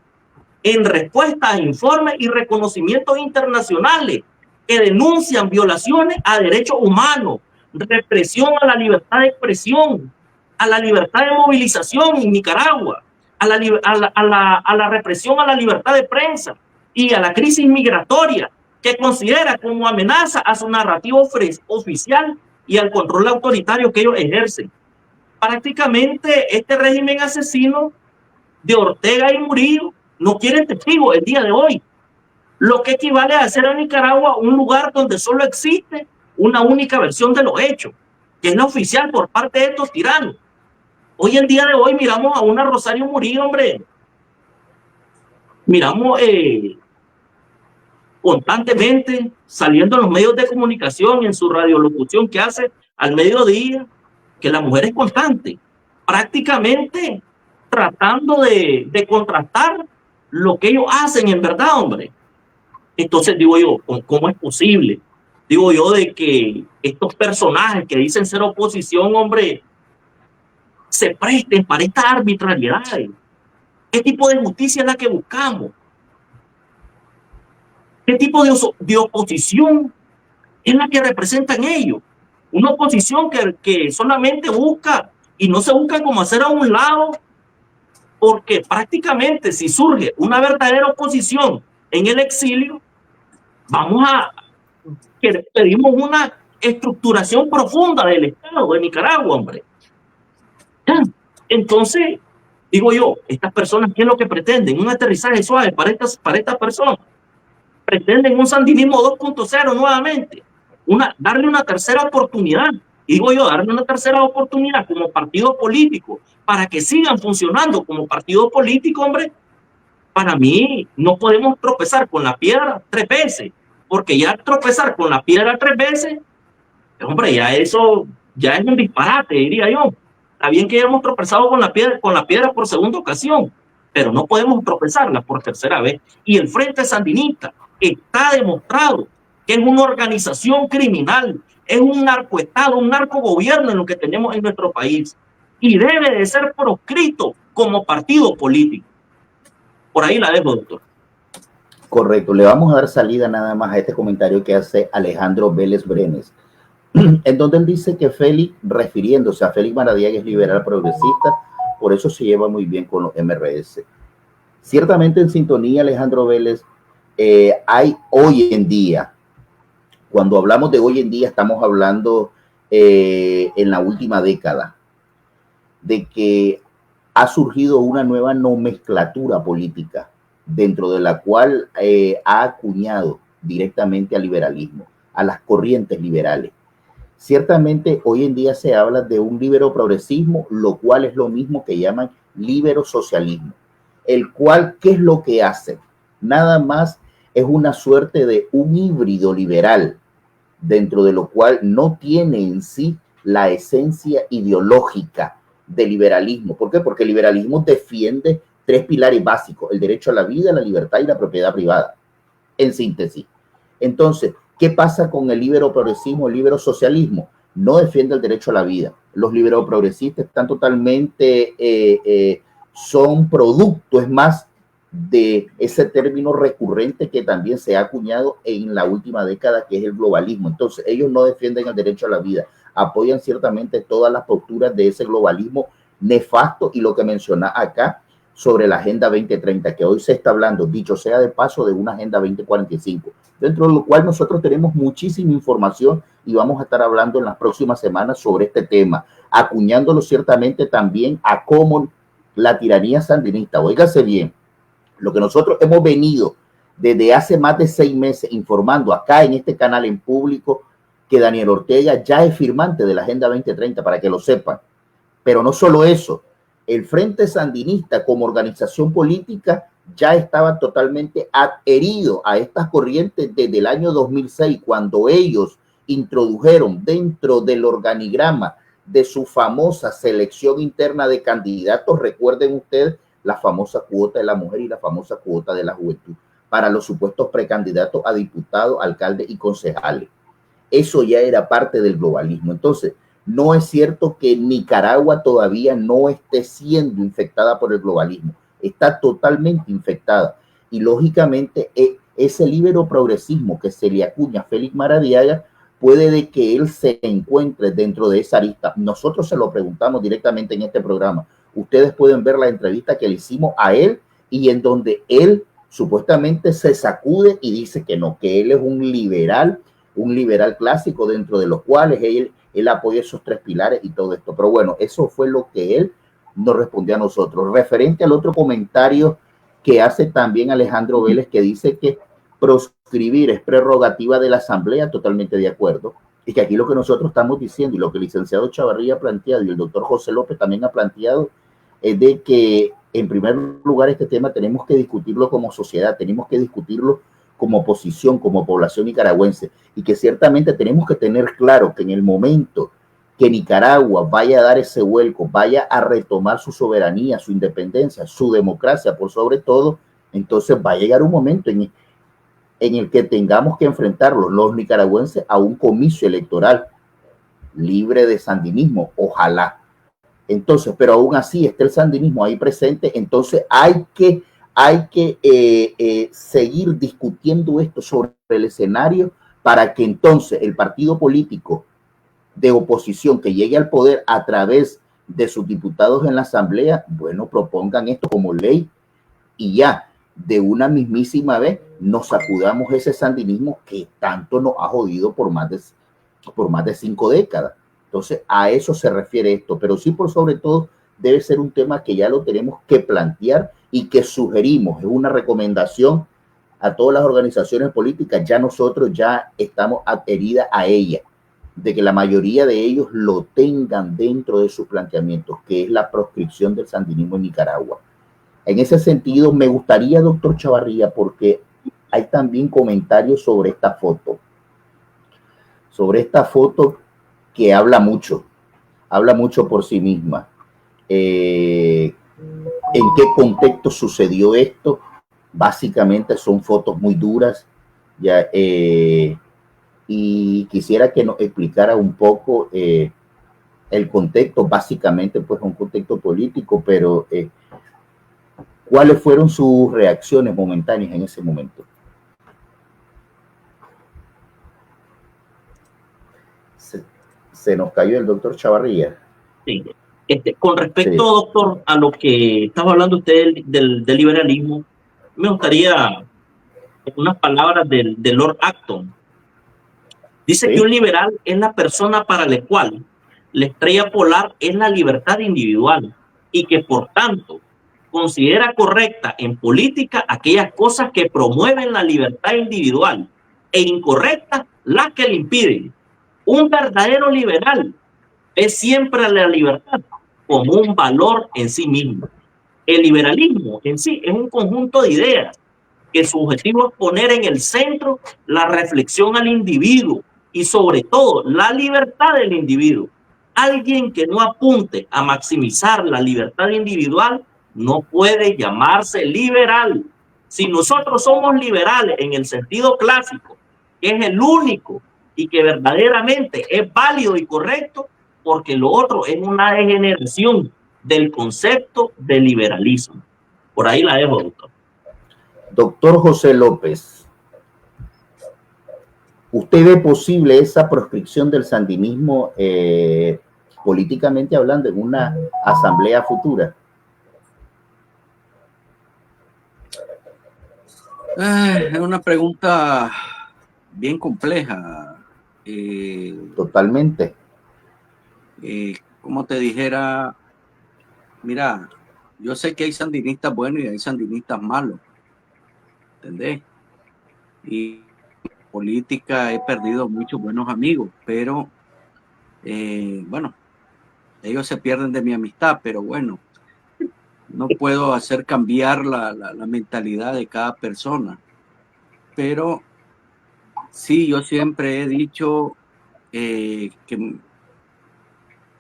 en respuesta a informes y reconocimientos internacionales que denuncian violaciones a derechos humanos, represión a la libertad de expresión, a la libertad de movilización en Nicaragua, a la represión a la libertad de prensa y a la crisis migratoria, que considera como amenaza a su narrativa oficial y al control autoritario que ellos ejercen. Prácticamente este régimen asesino de Ortega y Murillo no quiere testigos el día de hoy, lo que equivale a hacer a Nicaragua un lugar donde solo existe una única versión de los hechos, que es la oficial por parte de estos tiranos. Hoy, el día de hoy, miramos a una Rosario Murillo, hombre, miramos constantemente saliendo en los medios de comunicación, en su radiolocución que hace al mediodía, que la mujer es constante, prácticamente tratando de contrastar lo que ellos hacen en verdad, hombre. Entonces digo yo, ¿cómo es posible? Digo yo, de que estos personajes que dicen ser oposición, hombre, se presten para estas arbitrariedades. ¿Qué tipo de justicia es la que buscamos? ¿Qué tipo de oposición es la que representan ellos? Una oposición que solamente busca, y no se busca como hacer a un lado, porque prácticamente si surge una verdadera oposición en el exilio, pedimos una estructuración profunda del Estado de Nicaragua, hombre. Ya. Entonces, digo yo, estas personas, ¿qué es lo que pretenden? Un aterrizaje suave para estas personas. Pretenden un sandinismo 2.0 nuevamente, darle una tercera oportunidad. Y digo yo, darle una tercera oportunidad como partido político para que sigan funcionando como partido político, hombre. Para mí, no podemos tropezar con la piedra 3 veces, porque ya tropezar con la piedra 3 veces, hombre, ya eso ya es un disparate, diría yo. Está bien que hayamos tropezado con la piedra por segunda ocasión, pero no podemos tropezarla por tercera vez. Y el Frente Sandinista está demostrado que es una organización criminal, es un narcoestado, un narcogobierno en lo que tenemos en nuestro país, y debe de ser proscrito como partido político. Por ahí la dejo, doctor. Correcto. Le vamos a dar salida nada más a este comentario que hace Alejandro Vélez Brenes, en donde él dice que Félix, refiriéndose a Félix Maradiaga, es liberal progresista, por eso se lleva muy bien con los MRS. Ciertamente en sintonía, Alejandro Vélez, hay hoy en día, cuando hablamos de hoy en día, estamos hablando en la última década, de que ha surgido una nueva nomenclatura política dentro de la cual ha acuñado directamente al liberalismo, a las corrientes liberales. Ciertamente hoy en día se habla de un libero progresismo, lo cual es lo mismo que llaman libero socialismo, el cual, ¿qué es lo que hace? Nada más es una suerte de un híbrido liberal, dentro de lo cual no tiene en sí la esencia ideológica del liberalismo. ¿Por qué? Porque el liberalismo defiende 3 pilares básicos: el derecho a la vida, la libertad y la propiedad privada, en síntesis. Entonces, ¿qué pasa con el libero progresismo, el libero socialismo? No defiende el derecho a la vida. Los libero progresistas están totalmente, son producto, es más, de ese término recurrente que también se ha acuñado en la última década, que es el globalismo. Entonces, ellos no defienden el derecho a la vida, apoyan ciertamente todas las posturas de ese globalismo nefasto, y lo que menciona acá sobre la Agenda 2030, que hoy se está hablando, dicho sea de paso, de una Agenda 2045, dentro de lo cual nosotros tenemos muchísima información y vamos a estar hablando en las próximas semanas sobre este tema, acuñándolo ciertamente también a cómo la tiranía sandinista, óigase bien, lo que nosotros hemos venido desde hace más de 6 meses informando acá en este canal en público, que Daniel Ortega ya es firmante de la Agenda 2030, para que lo sepan. Pero no solo eso, el Frente Sandinista como organización política ya estaba totalmente adherido a estas corrientes desde el año 2006, cuando ellos introdujeron dentro del organigrama de su famosa selección interna de candidatos, recuerden ustedes, la famosa cuota de la mujer y la famosa cuota de la juventud para los supuestos precandidatos a diputados, alcaldes y concejales. Eso ya era parte del globalismo. Entonces, no es cierto que Nicaragua todavía no esté siendo infectada por el globalismo. Está totalmente infectada. Y lógicamente, ese libero progresismo que se le acuña a Félix Maradiaga, puede de que él se encuentre dentro de esa arista. Nosotros se lo preguntamos directamente en este programa. Ustedes pueden ver la entrevista que le hicimos a él, y en donde él supuestamente se sacude y dice que no, que él es un liberal clásico, dentro de los cuales él apoya esos 3 pilares y todo esto. Pero bueno, eso fue lo que él nos respondió a nosotros. Referente al otro comentario que hace también Alejandro Vélez, que dice que proscribir es prerrogativa de la Asamblea, totalmente de acuerdo. Y que aquí lo que nosotros estamos diciendo, y lo que el licenciado Chavarría ha planteado y el doctor José López también ha planteado, es de que en primer lugar este tema tenemos que discutirlo como sociedad, tenemos que discutirlo como oposición, como población nicaragüense, y que ciertamente tenemos que tener claro que en el momento que Nicaragua vaya a dar ese vuelco, vaya a retomar su soberanía, su independencia, su democracia por sobre todo, entonces va a llegar un momento en el que tengamos que enfrentarlos los nicaragüenses a un comicio electoral libre de sandinismo, ojalá. Entonces, pero aún así está el sandinismo ahí presente, entonces hay que seguir discutiendo esto sobre el escenario, para que entonces el partido político de oposición que llegue al poder a través de sus diputados en la Asamblea, bueno, propongan esto como ley, y ya de una mismísima vez nos sacudamos ese sandinismo que tanto nos ha jodido por más de 5 décadas. Entonces, a eso se refiere esto, pero sí, por sobre todo, debe ser un tema que ya lo tenemos que plantear y que sugerimos, es una recomendación a todas las organizaciones políticas, ya nosotros ya estamos adheridas a ella, de que la mayoría de ellos lo tengan dentro de sus planteamientos, que es la proscripción del sandinismo en Nicaragua. En ese sentido, me gustaría, doctor Chavarría, porque hay también comentarios sobre esta foto que habla mucho por sí misma. ¿En qué contexto sucedió esto? Básicamente son fotos muy duras, ya, y quisiera que nos explicara un poco el contexto, básicamente pues un contexto político, pero ¿cuáles fueron sus reacciones momentáneas en ese momento? Se nos cayó el doctor Chavarría. Sí. Con respecto, sí, doctor, a lo que estaba hablando usted del liberalismo, me gustaría unas palabras del Lord Acton. Dice, sí, que un liberal es la persona para la cual la estrella polar es la libertad individual y que, por tanto, considera correcta en política aquellas cosas que promueven la libertad individual e incorrectas las que le impiden. Un verdadero liberal ve siempre a la libertad como un valor en sí mismo. El liberalismo en sí es un conjunto de ideas que su objetivo es poner en el centro la reflexión al individuo y sobre todo la libertad del individuo. Alguien que no apunte a maximizar la libertad individual no puede llamarse liberal. Si nosotros somos liberales en el sentido clásico, que es el único y que verdaderamente es válido y correcto, porque lo otro es una degeneración del concepto de liberalismo. Por ahí la dejo, doctor. Doctor José López, ¿usted ve posible esa proscripción del sandinismo políticamente hablando en una asamblea futura? Es una pregunta bien compleja. Totalmente. Como te dijera, mira, yo sé que hay sandinistas buenos y hay sandinistas malos, ¿entendés? Y en política he perdido muchos buenos amigos, pero bueno, ellos se pierden de mi amistad, pero bueno, no puedo hacer cambiar la mentalidad de cada persona. Pero sí, yo siempre he dicho que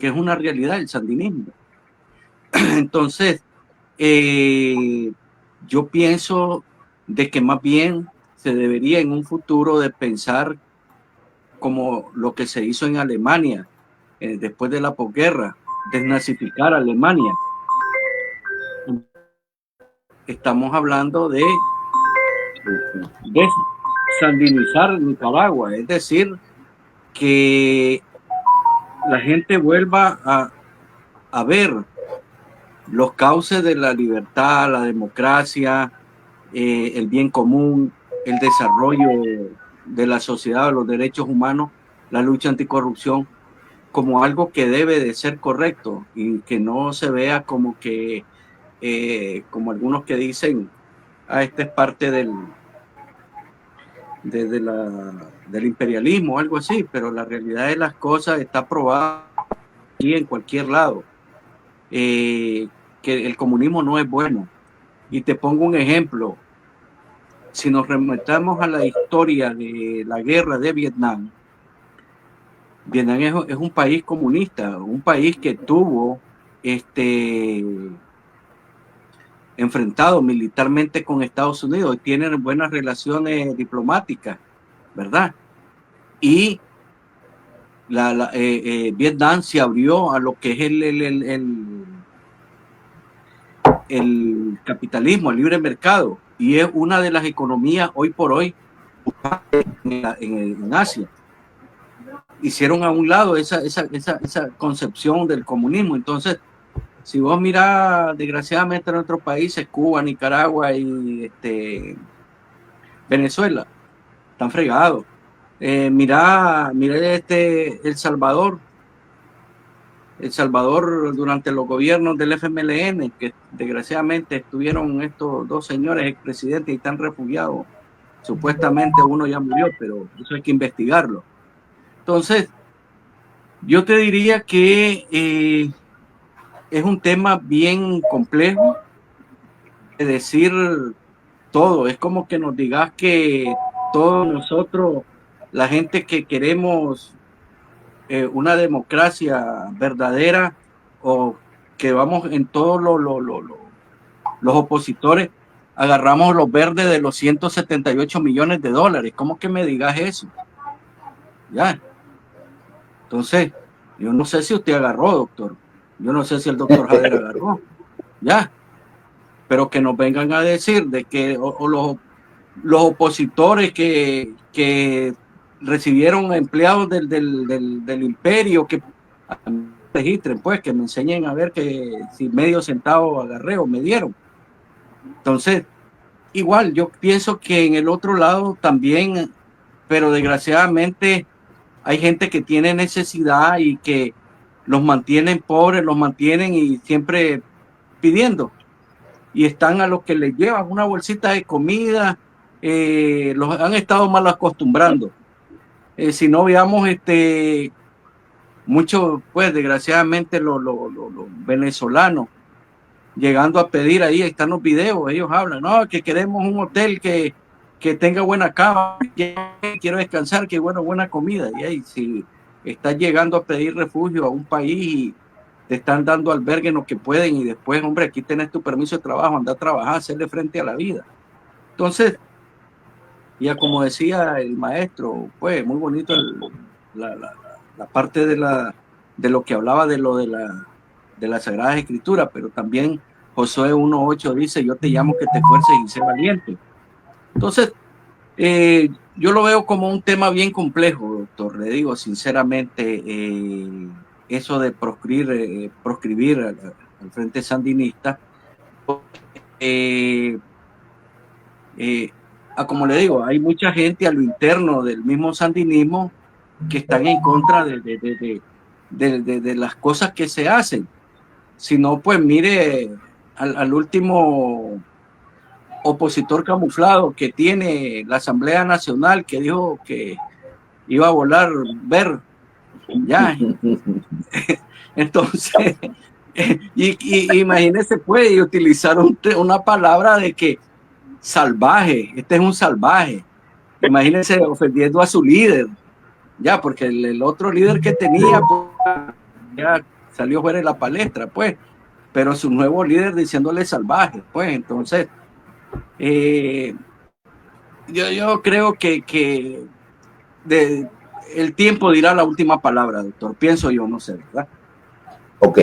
es una realidad el sandinismo. Entonces, yo pienso de que más bien se debería en un futuro de pensar como lo que se hizo en Alemania después de la posguerra, desnazificar a Alemania. Estamos hablando de sandinizar Nicaragua, es decir, que la gente vuelva a ver los cauces de la libertad, la democracia, el bien común, el desarrollo de la sociedad, los derechos humanos, la lucha anticorrupción, como algo que debe de ser correcto y que no se vea como que, como algunos que dicen, esta es parte del imperialismo o algo así, pero la realidad de las cosas está probada aquí en cualquier lado, que el comunismo no es bueno. Y te pongo un ejemplo. Si nos remontamos a la historia de la guerra de Vietnam, Vietnam es un país comunista, un país que tuvo enfrentado militarmente con Estados Unidos y tienen buenas relaciones diplomáticas, ¿verdad? Y Vietnam se abrió a lo que es el capitalismo, el libre mercado, y es una de las economías hoy por hoy en Asia. Hicieron a un lado esa concepción del comunismo. Entonces, si vos mirás, desgraciadamente en otros países, Cuba, Nicaragua y Venezuela, están fregados. Mirá El Salvador, El Salvador durante los gobiernos del FMLN, que desgraciadamente estuvieron estos dos señores expresidentes y están refugiados. Supuestamente uno ya murió, pero eso hay que investigarlo. Entonces, yo te diría que es un tema bien complejo de decir todo. Es como que nos digas que todos nosotros, la gente que queremos una democracia verdadera o que vamos en todos los opositores, agarramos los verdes de los 178 millones de dólares. ¿Cómo que me digas eso? Ya. Entonces, yo no sé si usted agarró, doctor. Yo no sé si el doctor Jader agarró. Ya. Pero que nos vengan a decir de que los opositores que recibieron empleados del imperio, que registren, pues, que me enseñen a ver que si medio centavo agarré o me dieron. Entonces, igual, yo pienso que en el otro lado también, pero desgraciadamente hay gente que tiene necesidad y que los mantienen pobres, los mantienen y siempre pidiendo. Y están a los que les llevan una bolsita de comida, los han estado mal acostumbrando. Si no veamos muchos, pues desgraciadamente los venezolanos llegando a pedir, ahí están los videos, ellos hablan, no, que queremos un hotel que tenga buena cama, quiero descansar, que buena comida. Y ahí si estás llegando a pedir refugio a un país y te están dando albergue en lo que pueden y después, hombre, aquí tenés tu permiso de trabajo, anda a trabajar, hacerle frente a la vida. Entonces, ya como decía el maestro, pues muy bonito la parte de lo que hablaba de la Sagrada Escritura, pero también Josué 1.8 dice, yo te llamo que te esfuerces y sé valiente. Entonces, yo lo veo como un tema bien complejo, doctor, le digo sinceramente, eso de proscribir al Frente Sandinista, como le digo, hay mucha gente a lo interno del mismo sandinismo que están en contra de las cosas que se hacen. Si no, pues mire al último opositor camuflado que tiene la Asamblea Nacional, que dijo que iba a volar ver ya. Entonces, y imagínese, pues, y utilizaron una palabra de que salvaje, este es un salvaje. Imagínense ofendiendo a su líder, ya, porque el otro líder que tenía, pues, ya salió fuera de la palestra, pues, pero su nuevo líder diciéndole salvaje, pues, entonces, yo creo que el tiempo dirá la última palabra, doctor, pienso yo, no sé, ¿verdad? Ok,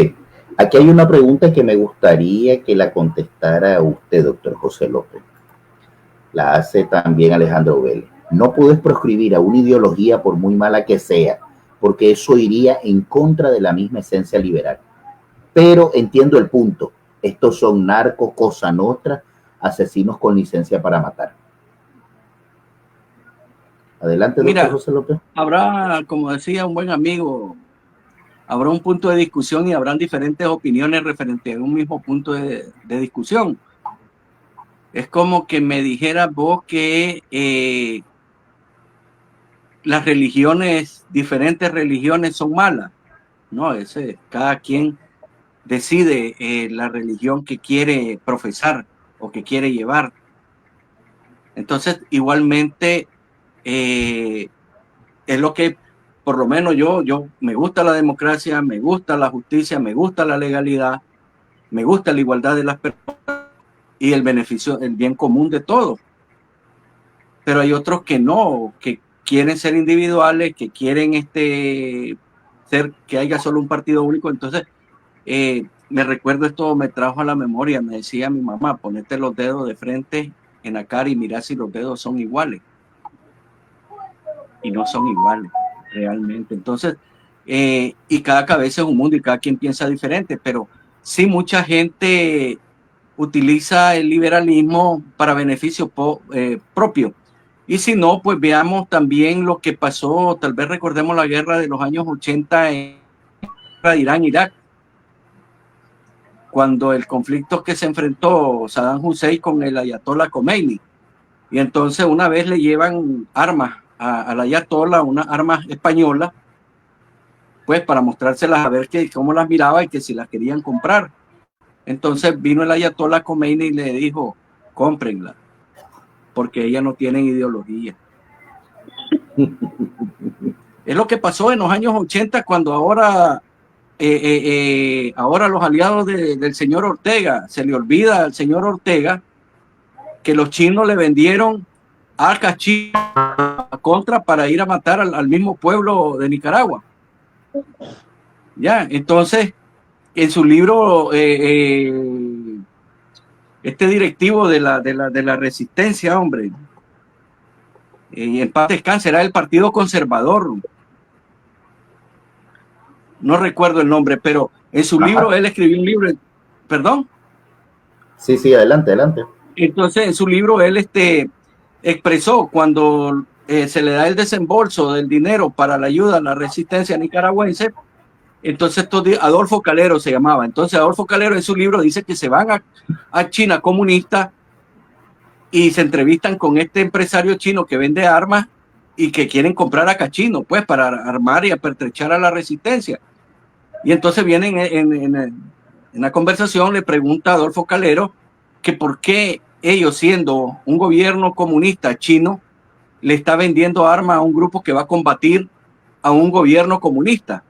aquí hay una pregunta que me gustaría que la contestara usted, doctor José López. La hace también Alejandro Vélez. No puedes proscribir a una ideología por muy mala que sea, porque eso iría en contra de la misma esencia liberal. Pero entiendo el punto. Estos son narcos, cosa nostra, asesinos con licencia para matar. Adelante, doctor. Mira, José López. Habrá, como decía un buen amigo, habrá un punto de discusión y habrán diferentes opiniones referente a un mismo punto de discusión. Es como que me dijeras vos que las religiones, diferentes religiones son malas. No, cada quien decide la religión que quiere profesar o que quiere llevar. Entonces, igualmente, es lo que, por lo menos yo me gusta la democracia, me gusta la justicia, me gusta la legalidad, me gusta la igualdad de las personas y el beneficio, el bien común de todos. Pero hay otros que no, que quieren ser individuales, que quieren ser que haya solo un partido único. Entonces, me recuerdo esto, me trajo a la memoria, me decía mi mamá, ponete los dedos de frente en la cara y mira si los dedos son iguales. Y no son iguales, realmente. Entonces, y cada cabeza es un mundo y cada quien piensa diferente, pero sí mucha gente utiliza el liberalismo para beneficio propio. Y si no, pues veamos también lo que pasó, tal vez recordemos la guerra de los años 80 en de Irán-Irak, cuando el conflicto que se enfrentó Saddam Hussein con el ayatollah Khomeini. Y entonces una vez le llevan armas al ayatollah, unas armas españolas, pues para mostrárselas a ver cómo las miraba y que si las querían comprar. Entonces vino el ayatollah Khomeini y le dijo, cómprenla, porque ellas no tienen ideología. Es lo que pasó en los años 80, cuando ahora los aliados del señor Ortega, se le olvida al señor Ortega que los chinos le vendieron arcas chinas a contra para ir a matar al mismo pueblo de Nicaragua. Ya, entonces, en su libro, este directivo de la resistencia, hombre, y en paz descanse, era el Partido Conservador. No recuerdo el nombre, pero en su libro, él escribió un libro, ¿perdón? Sí, adelante, adelante. Entonces, en su libro, él expresó cuando se le da el desembolso del dinero para la ayuda a la resistencia nicaragüense. Entonces, Adolfo Calero se llamaba. Entonces, Adolfo Calero en su libro dice que se van a China comunista y se entrevistan con este empresario chino que vende armas y que quieren comprar a Cachino, pues, para armar y apertrechar a la resistencia. Y entonces vienen en la conversación, le pregunta a Adolfo Calero que por qué ellos, siendo un gobierno comunista chino, le está vendiendo armas a un grupo que va a combatir a un gobierno comunista.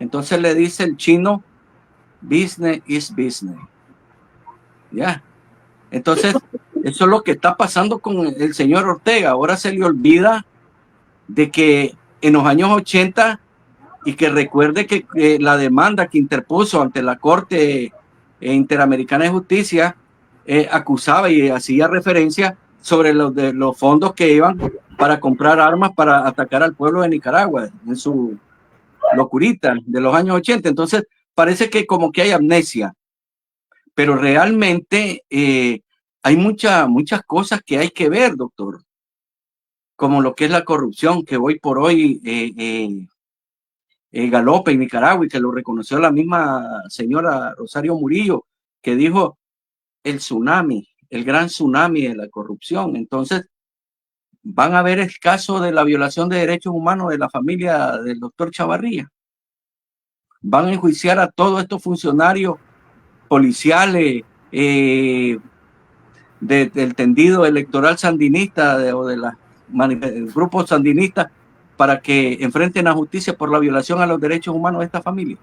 Entonces le dice el chino, business is business. Ya. Entonces, eso es lo que está pasando con el señor Ortega. Ahora se le olvida de que en los años 80, y que recuerde que la demanda que interpuso ante la Corte Interamericana de Justicia acusaba y hacía referencia sobre los fondos que iban para comprar armas para atacar al pueblo de Nicaragua en su locurita de los años 80. Entonces parece que como que hay amnesia, pero realmente hay muchas cosas que hay que ver, doctor, como lo que es la corrupción, que hoy por hoy galope en Nicaragua, y que lo reconoció la misma señora Rosario Murillo, que dijo el tsunami, el gran tsunami de la corrupción. Entonces van a ver el caso de la violación de derechos humanos de la familia del doctor Chavarría. Van a enjuiciar a todos estos funcionarios policiales del tendido electoral sandinista o de los grupos sandinistas para que enfrenten a justicia por la violación a los derechos humanos de esta familia.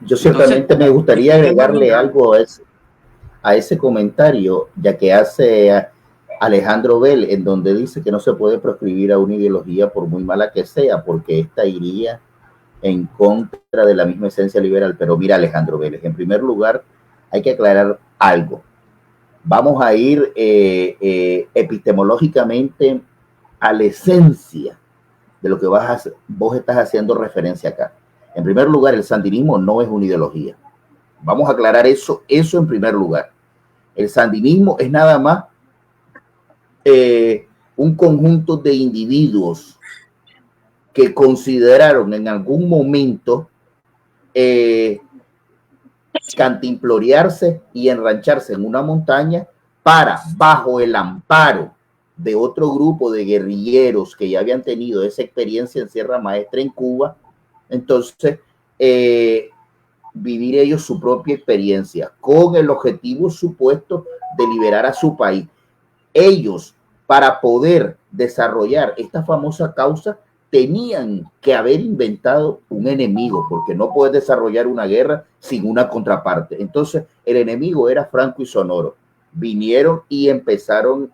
Yo ciertamente me gustaría agregarle algo a ese comentario, ya que hace Alejandro Bell, en donde dice que no se puede proscribir a una ideología por muy mala que sea, porque esta iría en contra de la misma esencia liberal. Pero mira, Alejandro Vélez, en primer lugar hay que aclarar algo. Vamos a ir epistemológicamente a la esencia de lo que vos estás haciendo referencia acá. En primer lugar, el sandinismo no es una ideología. Vamos a aclarar eso en primer lugar. El sandinismo es nada más un conjunto de individuos que consideraron en algún momento cantimplorearse y enrancharse en una montaña para, bajo el amparo de otro grupo de guerrilleros que ya habían tenido esa experiencia en Sierra Maestra en Cuba, entonces vivir ellos su propia experiencia con el objetivo supuesto de liberar a su país. Ellos, para poder desarrollar esta famosa causa, tenían que haber inventado un enemigo, porque no puedes desarrollar una guerra sin una contraparte. Entonces, el enemigo era franco y sonoro. Vinieron y empezaron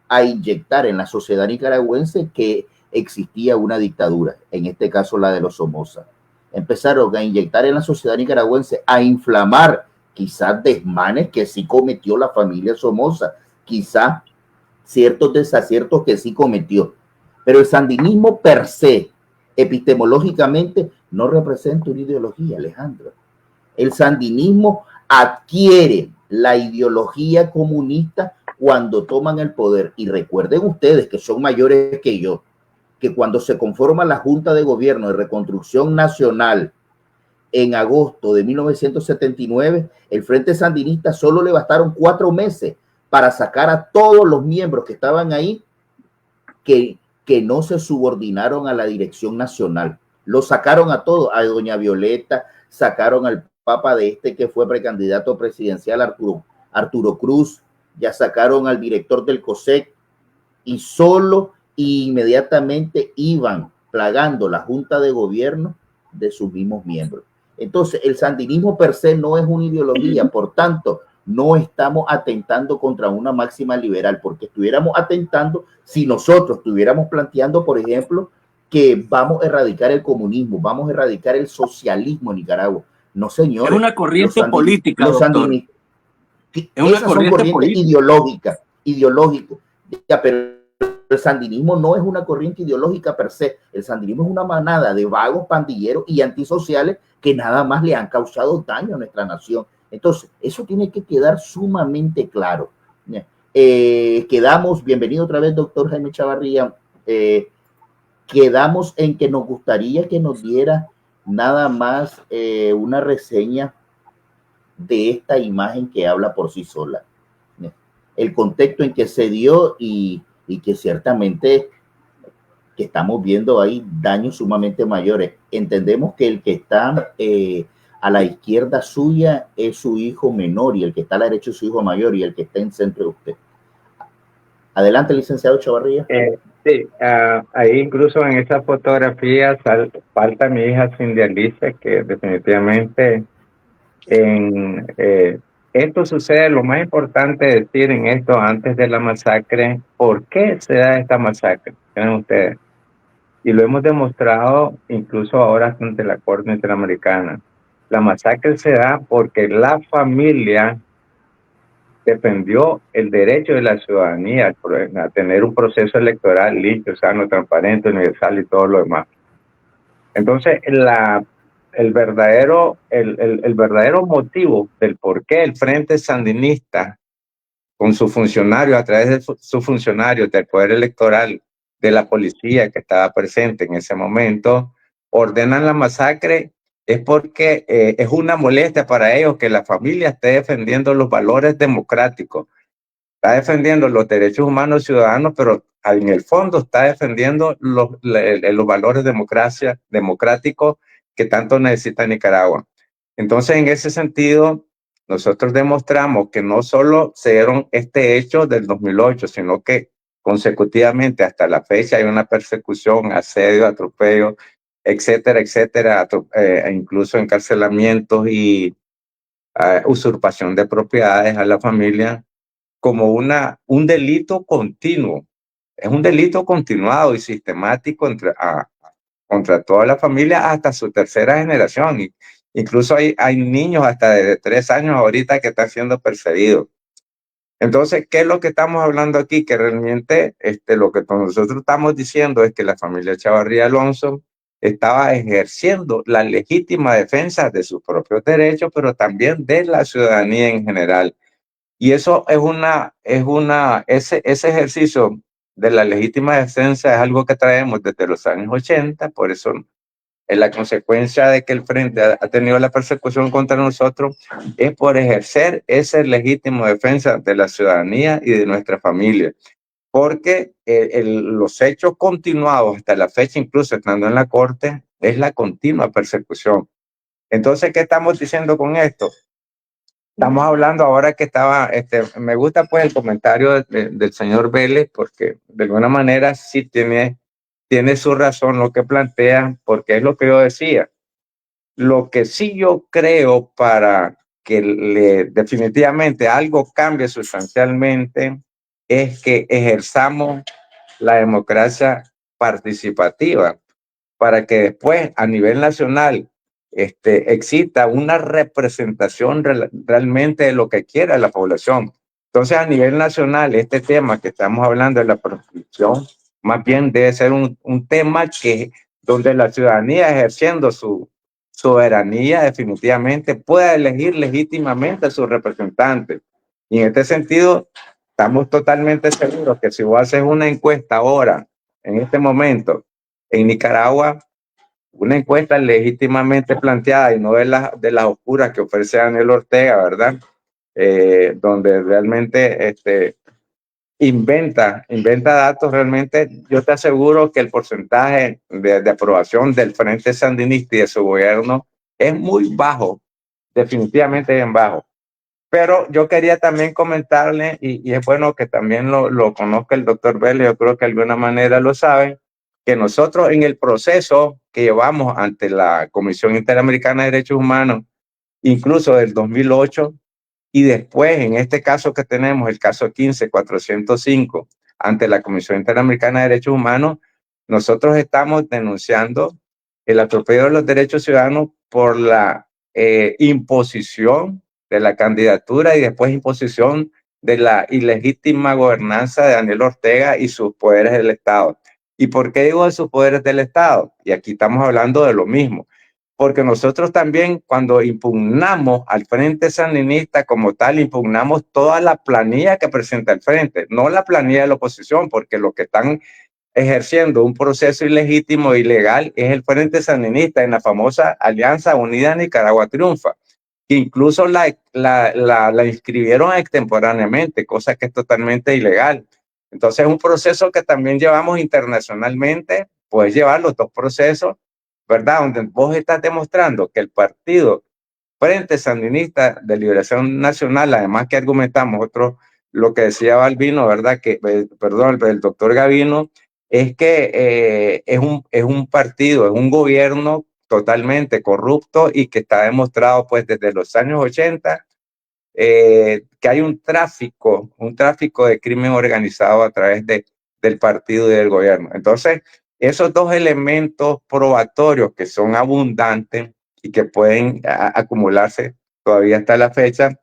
a inyectar en la sociedad nicaragüense que existía una dictadura, en este caso la de los Somoza. Empezaron a inyectar en la sociedad nicaragüense, a inflamar quizás desmanes que sí cometió la familia Somoza, quizás ciertos desaciertos que sí cometió. Pero el sandinismo per se, epistemológicamente, no representa una ideología, Alejandro. El sandinismo adquiere la ideología comunista cuando toman el poder. Y recuerden ustedes que son mayores que yo. que cuando se conforma la Junta de Gobierno de Reconstrucción Nacional en agosto de 1979, el Frente Sandinista solo le bastaron 4 meses para sacar a todos los miembros que estaban ahí que no se subordinaron a la dirección nacional. Lo sacaron a todos, a doña Violeta, sacaron al papa de este que fue precandidato presidencial, Arturo Cruz, ya sacaron al director del COSEC, y solo inmediatamente iban plagando la Junta de Gobierno de sus mismos miembros. Entonces, el sandinismo per se no es una ideología, por tanto, no estamos atentando contra una máxima liberal, porque estuviéramos atentando si nosotros estuviéramos planteando, por ejemplo, que vamos a erradicar el comunismo, vamos a erradicar el socialismo en Nicaragua. No, señores. Es una corriente política, doctor. Es una corriente ideológica, pero el sandinismo no es una corriente ideológica per se. El sandinismo es una manada de vagos, pandilleros y antisociales que nada más le han causado daño a nuestra nación. Entonces, eso tiene que quedar sumamente claro. Quedamos, bienvenido otra vez, doctor Jaime Chavarría, quedamos en que nos gustaría que nos diera nada más una reseña de esta imagen que habla por sí sola. El contexto en que se dio y que ciertamente que estamos viendo ahí daños sumamente mayores. Entendemos que el que está a la izquierda suya es su hijo menor y el que está a la derecha es su hijo mayor y el que está en centro de usted. Adelante, licenciado Chavarría. Sí, ahí incluso en esa fotografía falta mi hija Cindy Alicia, que definitivamente esto sucede. Lo más importante decir en esto antes de la masacre, ¿por qué se da esta masacre? ¿Saben ustedes? Y lo hemos demostrado incluso ahora ante la Corte Interamericana. La masacre se da porque la familia defendió el derecho de la ciudadanía a tener un proceso electoral limpio, sano, transparente, universal y todo lo demás. Entonces, el verdadero motivo del por qué el Frente Sandinista, con sus funcionarios, a través de sus funcionarios del Poder Electoral, de la policía que estaba presente en ese momento, ordenan la masacre, es porque es una molestia para ellos que la familia esté defendiendo los valores democráticos, está defendiendo los derechos humanos ciudadanos, pero en el fondo está defendiendo los valores democráticos que tanto necesita Nicaragua. Entonces, en ese sentido, nosotros demostramos que no solo se dieron este hecho del 2008, sino que consecutivamente hasta la fecha hay una persecución, asedio, atropello, etcétera, etcétera, incluso encarcelamientos y usurpación de propiedades a la familia como un delito continuo. Es un delito continuado y sistemático contra toda la familia hasta su tercera generación. Incluso hay niños hasta de 3 años ahorita que están siendo perseguidos. Entonces, ¿qué es lo que estamos hablando aquí? Que realmente lo que nosotros estamos diciendo es que la familia Chavarría Alonso estaba ejerciendo la legítima defensa de sus propios derechos, pero también de la ciudadanía en general. Y eso ese ejercicio de la legítima defensa es algo que traemos desde los años 80, por eso es la consecuencia de que el Frente ha tenido la persecución contra nosotros, es por ejercer esa legítima defensa de la ciudadanía y de nuestra familia. Porque los hechos continuados hasta la fecha, incluso estando en la Corte, es la continua persecución. Entonces, ¿qué estamos diciendo con esto? Estamos hablando ahora que me gusta pues el comentario del señor Vélez, porque de alguna manera sí tiene su razón lo que plantea, porque es lo que yo decía. Lo que sí yo creo para que definitivamente algo cambie sustancialmente es que ejerzamos la democracia participativa para que después a nivel nacional exista una representación realmente de lo que quiera la población. Entonces, a nivel nacional, este tema que estamos hablando de la proscripción, más bien debe ser un tema donde la ciudadanía, ejerciendo su soberanía, definitivamente pueda elegir legítimamente a sus representantes. Y en este sentido, estamos totalmente seguros que si vos haces una encuesta ahora, en este momento, en Nicaragua, una encuesta legítimamente planteada y no de las oscuras que ofrece Daniel Ortega, ¿verdad? Donde realmente inventa datos, realmente yo te aseguro que el porcentaje de aprobación del Frente Sandinista y de su gobierno es muy bajo, definitivamente bien bajo. Pero yo quería también comentarle, y es bueno que también lo conozca el doctor Vélez, yo creo que de alguna manera lo sabe, que nosotros en el proceso que llevamos ante la Comisión Interamericana de Derechos Humanos, incluso del 2008, y después en este caso que tenemos, el caso 15405, ante la Comisión Interamericana de Derechos Humanos, nosotros estamos denunciando el atropello de los derechos ciudadanos por la imposición de la candidatura y después imposición de la ilegítima gobernanza de Daniel Ortega y sus poderes del Estado. ¿Y por qué digo de sus poderes del Estado? Y aquí estamos hablando de lo mismo. Porque nosotros también cuando impugnamos al Frente Sandinista como tal, impugnamos toda la planilla que presenta el Frente, no la planilla de la oposición, porque lo que están ejerciendo un proceso ilegítimo e ilegal es el Frente Sandinista en la famosa Alianza Unida Nicaragua Triunfa, que incluso la inscribieron extemporáneamente, cosa que es totalmente ilegal. Entonces es un proceso que también llevamos internacionalmente, puedes llevar los dos procesos, ¿verdad? Donde vos estás demostrando que el partido Frente Sandinista de Liberación Nacional, además que argumentamos otro, lo que decía Balbino, ¿verdad? Perdón, el doctor Gavino, es que es un partido, es un gobierno totalmente corrupto y que está demostrado pues desde los años 80 que hay un tráfico de crimen organizado a través del partido y del gobierno. Entonces, esos dos elementos probatorios que son abundantes y que pueden acumularse todavía hasta la fecha,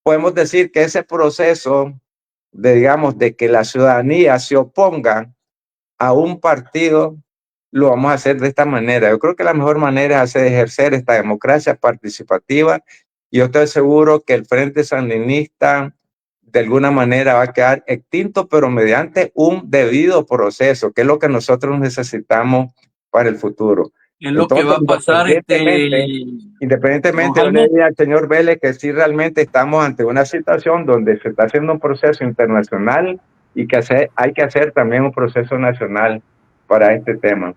podemos decir que ese proceso digamos, de que la ciudadanía se oponga a un partido, lo vamos a hacer de esta manera. Yo creo que la mejor manera es ejercer esta democracia participativa. Yo estoy seguro que el Frente Sandinista de alguna manera va a quedar extinto, pero mediante un debido proceso, que es lo que nosotros necesitamos para el futuro. Es lo que va a pasar. Independientemente, yo le diría al señor Vélez que sí realmente estamos ante una situación donde se está haciendo un proceso internacional y que hay que hacer también un proceso nacional para este tema.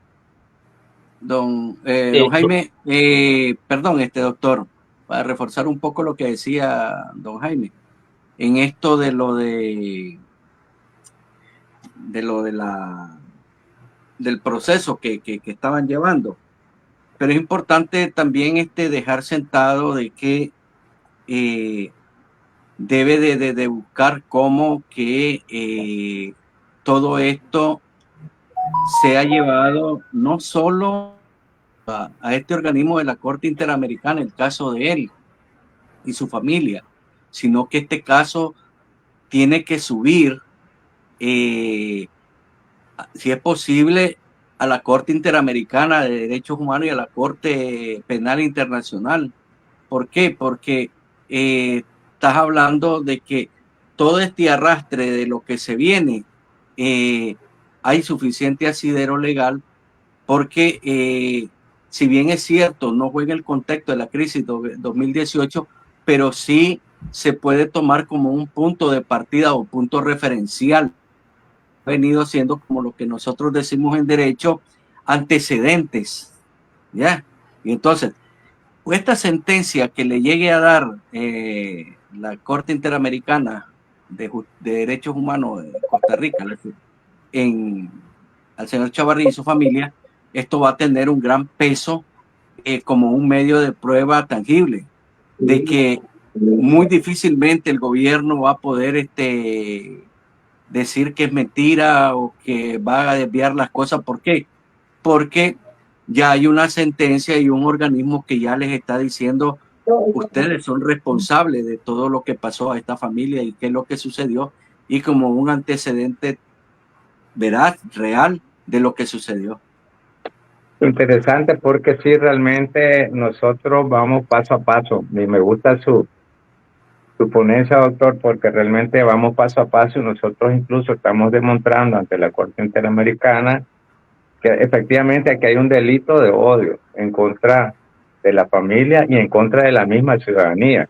Don Jaime, perdón, doctor, para reforzar un poco lo que decía don Jaime, en esto de lo del proceso que estaban llevando. Pero es importante también dejar sentado de que debe de buscar cómo que todo esto sea llevado no solo a este organismo de la Corte Interamericana, el caso de él y su familia, sino que este caso tiene que subir, si es posible, a la Corte Interamericana de Derechos Humanos y a la Corte Penal Internacional. ¿Por qué? Porque estás hablando de que todo este arrastre de lo que se viene, hay suficiente asidero legal, porque si bien es cierto, no fue en el contexto de la crisis 2018, pero sí se puede tomar como un punto de partida o punto referencial. Ha venido siendo, como lo que nosotros decimos en derecho, antecedentes, ¿ya? Y entonces, esta sentencia que le llegue a dar la Corte Interamericana de Derechos Humanos de Costa Rica al señor Chavarri y su familia, esto va a tener un gran peso como un medio de prueba tangible de que muy difícilmente el gobierno va a poder decir que es mentira o que va a desviar las cosas. ¿Por qué? Porque ya hay una sentencia y un organismo que ya les está diciendo: ustedes son responsables de todo lo que pasó a esta familia y qué es lo que sucedió, y como un antecedente veraz, real, de lo que sucedió. Interesante, porque sí, realmente nosotros vamos paso a paso, y me gusta su ponencia, doctor, porque realmente vamos paso a paso y nosotros incluso estamos demostrando ante la Corte Interamericana que efectivamente aquí hay un delito de odio en contra de la familia y en contra de la misma ciudadanía.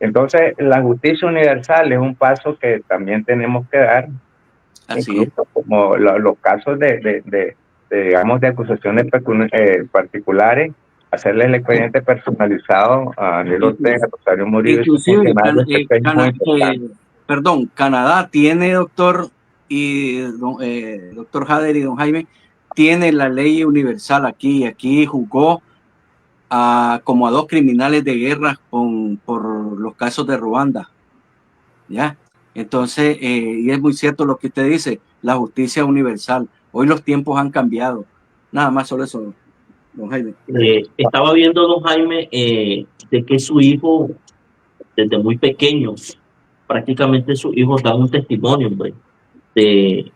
Entonces, la justicia universal es un paso que también tenemos que dar, incluso como los casos digamos, de acusaciones particulares, hacerle el expediente personalizado a Daniel Ortega, Rosario Murillo. Inclusive, Canadá tiene, doctor Hader y don Jaime, tiene la ley universal aquí juzgó como a 2 criminales de guerra por los casos de Ruanda, ¿ya? Entonces, y es muy cierto lo que usted dice, la justicia universal. Hoy los tiempos han cambiado. Nada más solo eso, don Jaime. Estaba viendo, don Jaime, de que su hijo, desde muy pequeños, prácticamente sus hijos dan un testimonio, hombre, de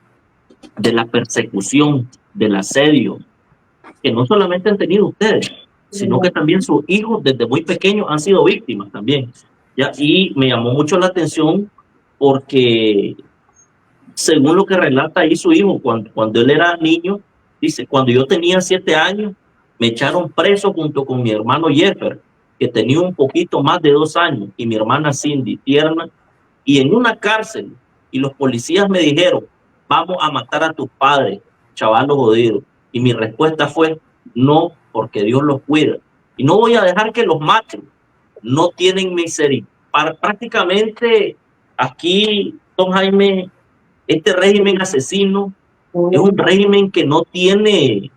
la persecución, del asedio, que no solamente han tenido ustedes, sino que también sus hijos desde muy pequeños han sido víctimas también. ¿Ya? Y me llamó mucho la atención porque, según lo que relata ahí su hijo, cuando él era niño, dice, cuando yo tenía 7 años, me echaron preso junto con mi hermano Jeffer, que tenía un poquito más de 2 años, y mi hermana Cindy, tierna, y en una cárcel, y los policías me dijeron, vamos a matar a tus padres, chavalos jodidos. Y mi respuesta fue, no, porque Dios los cuida. Y no voy a dejar que los maten. No tienen misericordia. Prácticamente aquí, don Jaime, este régimen asesino es un régimen que no tiene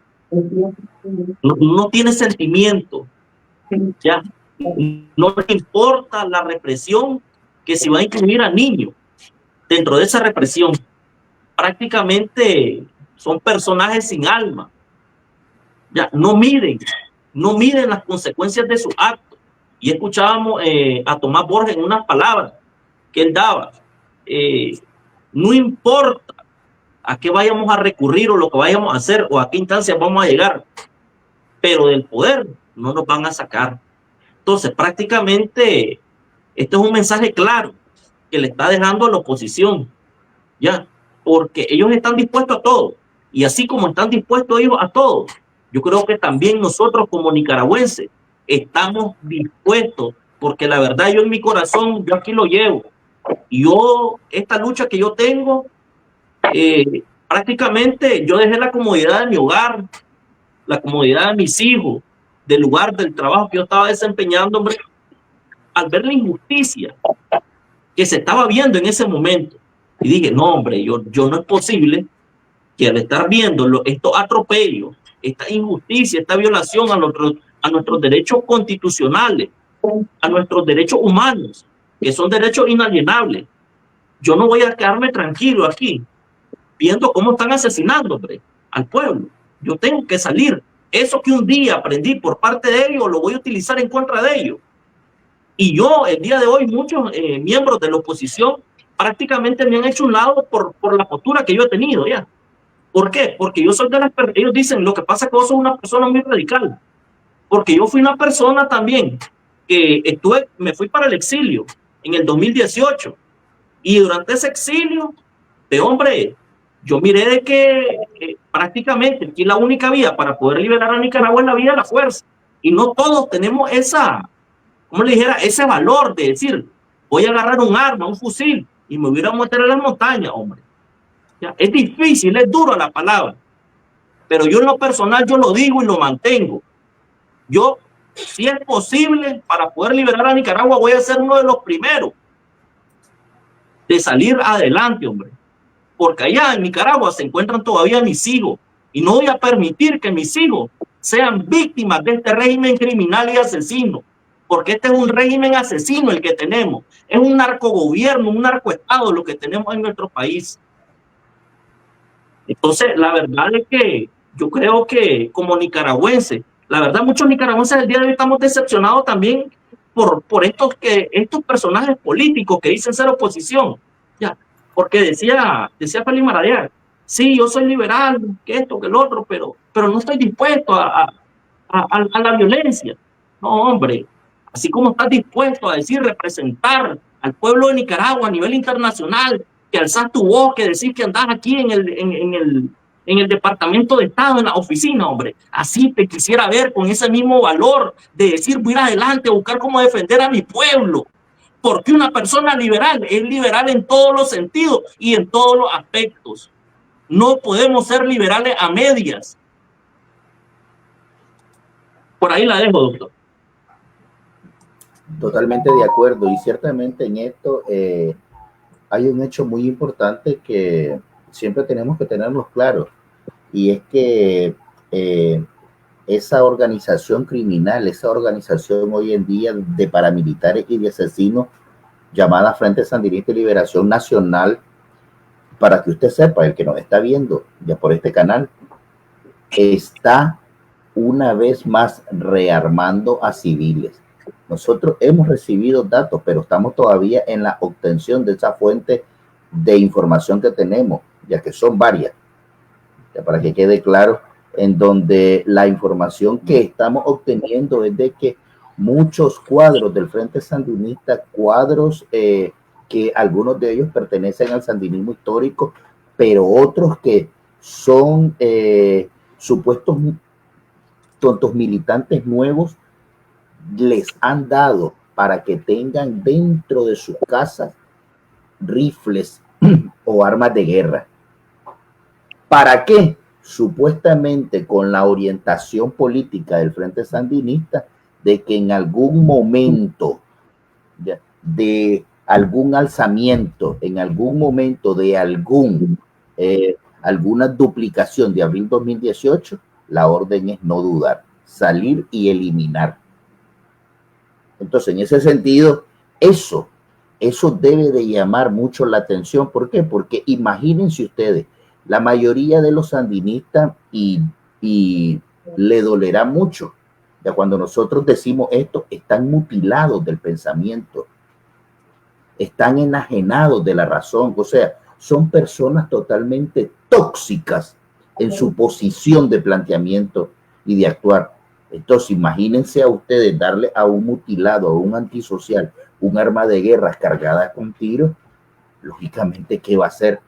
sentimiento. Ya no le importa la represión, que si va a incluir a niños dentro de esa represión. Prácticamente son personajes sin alma. Ya no miden las consecuencias de sus actos. Y escuchábamos a Tomás Borges en unas palabras que él daba. No importa a qué vayamos a recurrir o lo que vayamos a hacer o a qué instancias vamos a llegar, pero del poder no nos van a sacar. Entonces, prácticamente, este es un mensaje claro que le está dejando a la oposición, ya, porque ellos están dispuestos a todo, y así como están dispuestos ellos a todo, yo creo que también nosotros como nicaragüenses estamos dispuestos, porque la verdad yo en mi corazón, yo aquí lo llevo, y yo, esta lucha que yo tengo, prácticamente yo dejé la comodidad de mi hogar, la comodidad de mis hijos, del lugar del trabajo que yo estaba desempeñando, hombre, al ver la injusticia que se estaba viendo en ese momento. Y dije, no, hombre, yo no es posible que al estar viendo estos atropellos, esta injusticia, esta violación a nuestros derechos constitucionales, a nuestros derechos humanos, que son derechos inalienables, yo no voy a quedarme tranquilo aquí, viendo cómo están asesinando, hombre, al pueblo. Yo tengo que salir. Eso que un día aprendí por parte de ellos, lo voy a utilizar en contra de ellos. Y yo, el día de hoy, muchos miembros de la oposición prácticamente me han hecho un lado por la postura que yo he tenido ya. ¿Por qué? Porque yo soy de las personas, ellos dicen, lo que pasa es que vos sos una persona muy radical. Porque yo fui una persona también que me fui para el exilio en el 2018. Y durante ese exilio, hombre, yo miré de que prácticamente aquí la única vía para poder liberar a Nicaragua es la vía de la fuerza. Y no todos tenemos como le dijera, ese valor de decir, voy a agarrar un arma, un fusil, y me voy a meter en las montañas, hombre. Ya, es difícil, es duro la palabra. Pero yo en lo personal, yo lo digo y lo mantengo. Yo, si es posible, para poder liberar a Nicaragua, voy a ser uno de los primeros de salir adelante, hombre. Porque allá en Nicaragua se encuentran todavía mis hijos y no voy a permitir que mis hijos sean víctimas de este régimen criminal y asesino, porque este es un régimen asesino el que tenemos, es un narcogobierno, un narcoestado lo que tenemos en nuestro país. Entonces, la verdad es que yo creo que como nicaragüenses, la verdad muchos nicaragüenses del día de hoy estamos decepcionados también por estos personajes políticos que dicen ser oposición, ya. Porque decía Félix Maradiaga, sí, yo soy liberal, que esto, que el otro, pero no estoy dispuesto a la violencia. No, hombre, así como estás dispuesto a decir, representar al pueblo de Nicaragua a nivel internacional, que alzas tu voz, que decís que andás aquí en en el Departamento de Estado, en la oficina, hombre. Así te quisiera ver, con ese mismo valor de decir, voy a ir adelante, buscar cómo defender a mi pueblo. Porque una persona liberal es liberal en todos los sentidos y en todos los aspectos. No podemos ser liberales a medias. Por ahí la dejo, doctor. Totalmente de acuerdo, y ciertamente en esto hay un hecho muy importante que siempre tenemos que tenernos claros, y es que esa organización criminal, esa organización hoy en día de paramilitares y de asesinos llamada Frente Sandinista y Liberación Nacional, para que usted sepa, el que nos está viendo ya por este canal, está una vez más rearmando a civiles. Nosotros hemos recibido datos, pero estamos todavía en la obtención de esa fuente de información que tenemos, ya que son varias, ya para que quede claro, en donde la información que estamos obteniendo es de que muchos cuadros del Frente Sandinista, cuadros que algunos de ellos pertenecen al sandinismo histórico, pero otros que son supuestos tontos militantes nuevos, les han dado para que tengan dentro de sus casas rifles o armas de guerra. ¿Para qué? Supuestamente con la orientación política del Frente Sandinista de que en algún momento de algún alzamiento, en algún momento de alguna duplicación de abril 2018, la orden es no dudar, salir y eliminar. Entonces, en ese sentido, eso debe de llamar mucho la atención. ¿Por qué? Porque imagínense ustedes, la mayoría de los sandinistas, y le dolerá mucho, ya cuando nosotros decimos esto, están mutilados del pensamiento, están enajenados de la razón, o sea, son personas totalmente tóxicas en su posición de planteamiento y de actuar. Entonces, imagínense a ustedes darle a un mutilado, a un antisocial, un arma de guerra cargada con tiros, lógicamente, ¿qué va a hacer?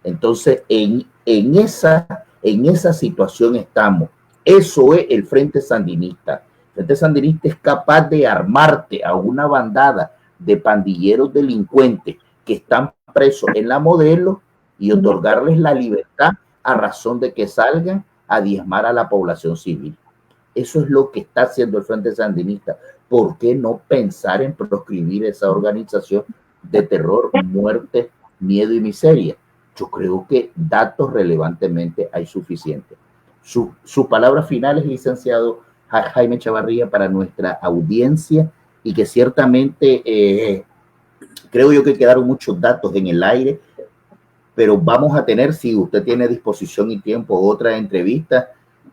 Entonces, en esa situación estamos. Eso es el Frente Sandinista. El Frente Sandinista es capaz de armarte a una bandada de pandilleros delincuentes que están presos en la Modelo y otorgarles la libertad a razón de que salgan a diezmar a la población civil. Eso es lo que está haciendo el Frente Sandinista. ¿Por qué no pensar en proscribir esa organización de terror, muerte, miedo y miseria? Yo creo que datos relevantemente hay suficientes. Su palabra final es, licenciado Jaime Chavarría, para nuestra audiencia, y que ciertamente creo yo que quedaron muchos datos en el aire, pero vamos a tener, si usted tiene disposición y tiempo, otra entrevista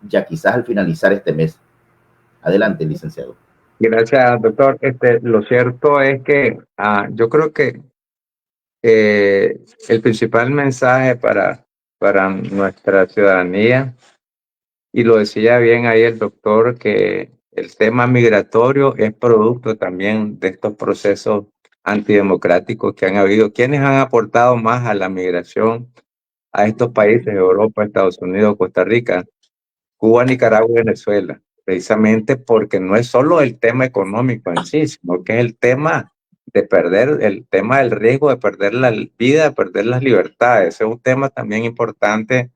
ya quizás al finalizar este mes. Adelante, licenciado. Gracias, doctor. Lo cierto es que yo creo que el principal mensaje para nuestra ciudadanía, y lo decía bien ahí el doctor, que el tema migratorio es producto también de estos procesos antidemocráticos que han habido. ¿Quiénes han aportado más a la migración a estos países, Europa, Estados Unidos, Costa Rica? Cuba, Nicaragua y Venezuela, precisamente porque no es solo el tema económico en sí, sino que es el tema de perder, el tema del riesgo de perder la vida, de perder las libertades. Ese es un tema también importante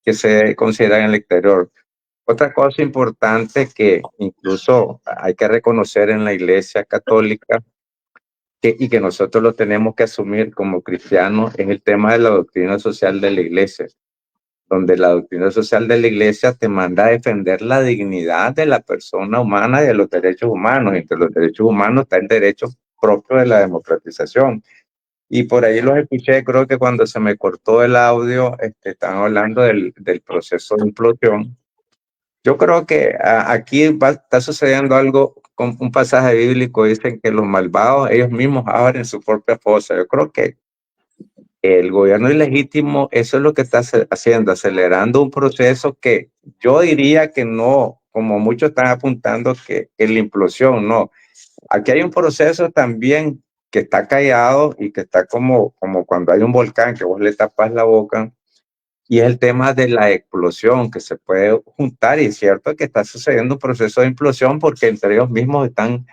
que se considera en el exterior. Otra cosa importante que incluso hay que reconocer en la Iglesia Católica y que nosotros lo tenemos que asumir como cristianos es el tema de la doctrina social de la Iglesia, donde la doctrina social de la Iglesia te manda a defender la dignidad de la persona humana y de los derechos humanos. Entre los derechos humanos está el derecho propio de la democratización. Y por ahí los escuché, creo que cuando se me cortó el audio, están hablando del proceso de implosión. Yo creo que aquí está sucediendo algo, con un pasaje bíblico, dicen que los malvados ellos mismos abren su propia fosa. Yo creo que el gobierno ilegítimo, eso es lo que está haciendo, acelerando un proceso que yo diría que no, como muchos están apuntando, que es la implosión, no. Aquí hay un proceso también que está callado y que está como cuando hay un volcán que vos le tapas la boca y es el tema de la explosión que se puede juntar, y es cierto que está sucediendo un proceso de implosión porque entre ellos mismos están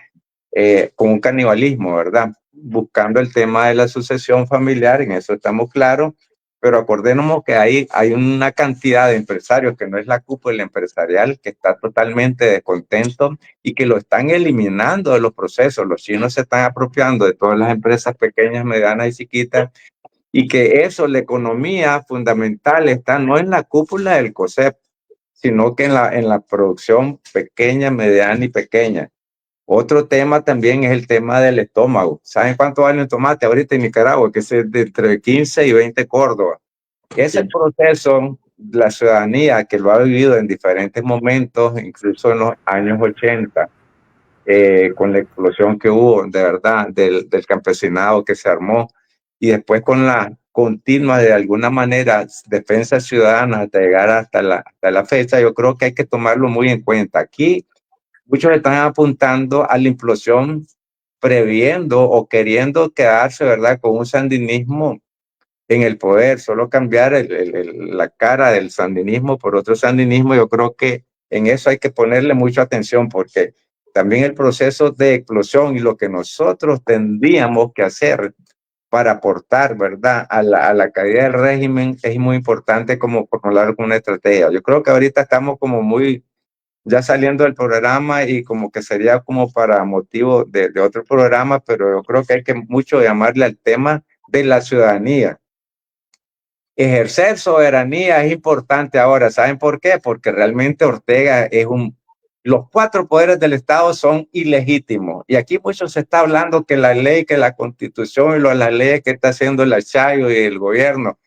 con un canibalismo, ¿verdad? Buscando el tema de la sucesión familiar, en eso estamos claros, pero acordémonos que hay una cantidad de empresarios que no es la cúpula empresarial, que está totalmente descontento y que lo están eliminando de los procesos. Los chinos se están apropiando de todas las empresas pequeñas, medianas y chiquitas, y que eso, la economía fundamental está no en la cúpula del COSEP, sino que en la producción pequeña, mediana y pequeña. Otro tema también es el tema del estómago. ¿Saben cuánto vale un tomate ahorita en Nicaragua? Que es de entre 15 y 20 Córdoba. Ese proceso, la ciudadanía que lo ha vivido en diferentes momentos, incluso en los años 80, con la explosión que hubo, de verdad, del campesinado que se armó, y después con la continua, de alguna manera, defensa ciudadana hasta llegar hasta la fecha, yo creo que hay que tomarlo muy en cuenta. Aquí muchos están apuntando a la implosión previendo o queriendo quedarse, ¿verdad?, con un sandinismo en el poder, solo cambiar la cara del sandinismo por otro sandinismo. Yo creo que en eso hay que ponerle mucha atención, porque también el proceso de explosión y lo que nosotros tendríamos que hacer para aportar, ¿verdad?, a la caída del régimen es muy importante, como formular una estrategia. Yo creo que ahorita estamos como muy ya saliendo del programa y como que sería como para motivo de otro programa, pero yo creo que hay que mucho llamarle al tema de la ciudadanía. Ejercer soberanía es importante ahora. ¿Saben por qué? Porque realmente Ortega es los 4 poderes del Estado son ilegítimos. Y aquí mucho se está hablando que la ley, que la Constitución y las leyes que está haciendo el Chayo y el gobierno,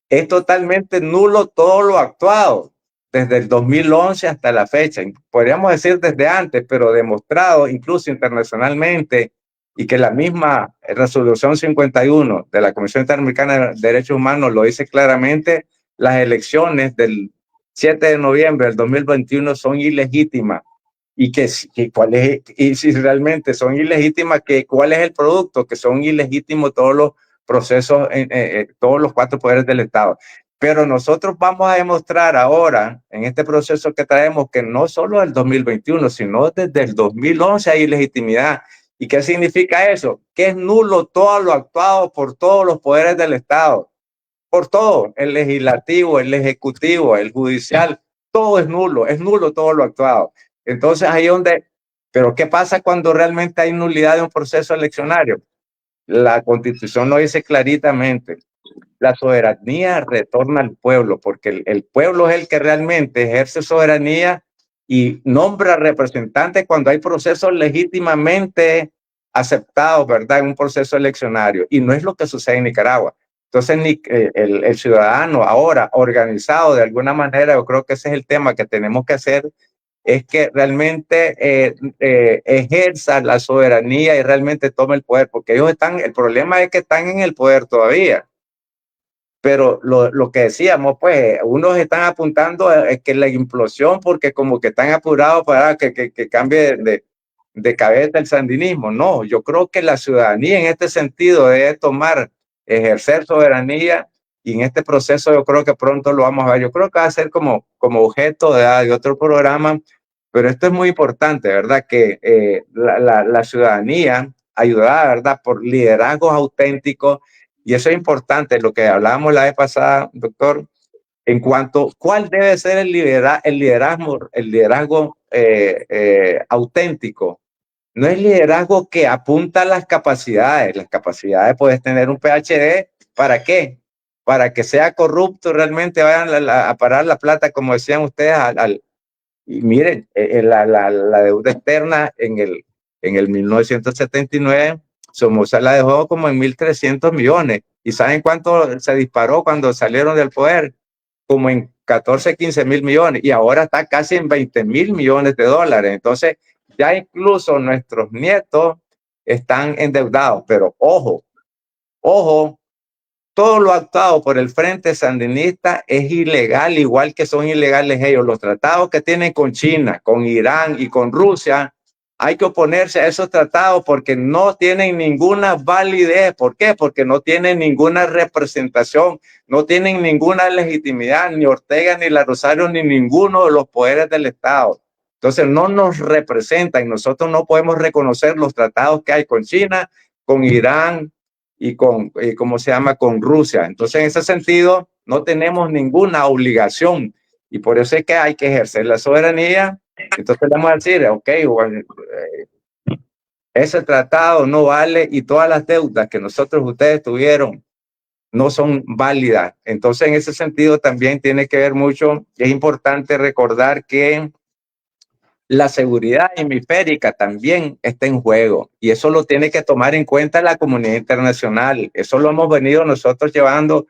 es totalmente nulo todo lo actuado desde el 2011 hasta la fecha. Podríamos decir desde antes, pero demostrado incluso internacionalmente, y que la misma resolución 51 de la Comisión Interamericana de Derechos Humanos lo dice claramente: las elecciones del 7 de noviembre del 2021 son ilegítimas. Y y si realmente son ilegítimas, ¿cuál es el producto? Que son ilegítimos todos los procesos, todos los 4 poderes del Estado. Pero nosotros vamos a demostrar ahora, en este proceso que traemos, que no solo del 2021, sino desde el 2011 hay ilegitimidad. ¿Y qué significa eso? Que es nulo todo lo actuado por todos los poderes del Estado, por todo, el legislativo, el ejecutivo, el judicial, todo es nulo todo lo actuado. Entonces ahí donde, pero ¿qué pasa cuando realmente hay nulidad de un proceso eleccionario? La Constitución lo dice claritamente: la soberanía retorna al pueblo, porque el pueblo es el que realmente ejerce soberanía y nombra representantes cuando hay procesos legítimamente aceptados, ¿verdad?, en un proceso eleccionario. Y no es lo que sucede en Nicaragua. Entonces, el ciudadano ahora organizado de alguna manera, yo creo que ese es el tema que tenemos que hacer, es que realmente ejerza la soberanía y realmente tome el poder, porque ellos el problema es que están en el poder todavía. Pero lo que decíamos, pues, unos están apuntando a que la implosión, porque como que están apurados para que cambie de cabeza el sandinismo. No, yo creo que la ciudadanía en este sentido debe ejercer soberanía, y en este proceso yo creo que pronto lo vamos a ver. Yo creo que va a ser como objeto de otro programa, pero esto es muy importante, ¿verdad? Que la ciudadanía ayudada, ¿verdad?, por liderazgos auténticos. Y eso es importante, lo que hablábamos la vez pasada, doctor, en cuanto a cuál debe ser el liderazgo auténtico. No es liderazgo que apunta a las capacidades. Las capacidades, puedes tener un PhD, ¿para qué? Para que sea corrupto, realmente vayan a parar la plata, como decían ustedes, y miren, la deuda externa en el 1979, Somoza la dejó como en 1.300 millones. ¿Y saben cuánto se disparó cuando salieron del poder? Como en 14, 15 mil millones. Y ahora está casi en 20 mil millones de dólares. Entonces, ya incluso nuestros nietos están endeudados. Pero ojo, todo lo actuado por el Frente Sandinista es ilegal, igual que son ilegales ellos. Los tratados que tienen con China, con Irán y con Rusia hay que oponerse a esos tratados porque no tienen ninguna validez. ¿Por qué? Porque no tienen ninguna representación, no tienen ninguna legitimidad, ni Ortega, ni la Rosario, ni ninguno de los poderes del Estado. Entonces no nos representan. Nosotros no podemos reconocer los tratados que hay con China, con Irán y con, ¿cómo se llama?, con Rusia. Entonces en ese sentido no tenemos ninguna obligación y por eso es que hay que ejercer la soberanía. Entonces le vamos a decir, ok, bueno, ese tratado no vale y todas las deudas que ustedes tuvieron no son válidas. Entonces en ese sentido también tiene que ver mucho, es importante recordar que la seguridad hemisférica también está en juego y eso lo tiene que tomar en cuenta la comunidad internacional. Eso lo hemos venido nosotros llevando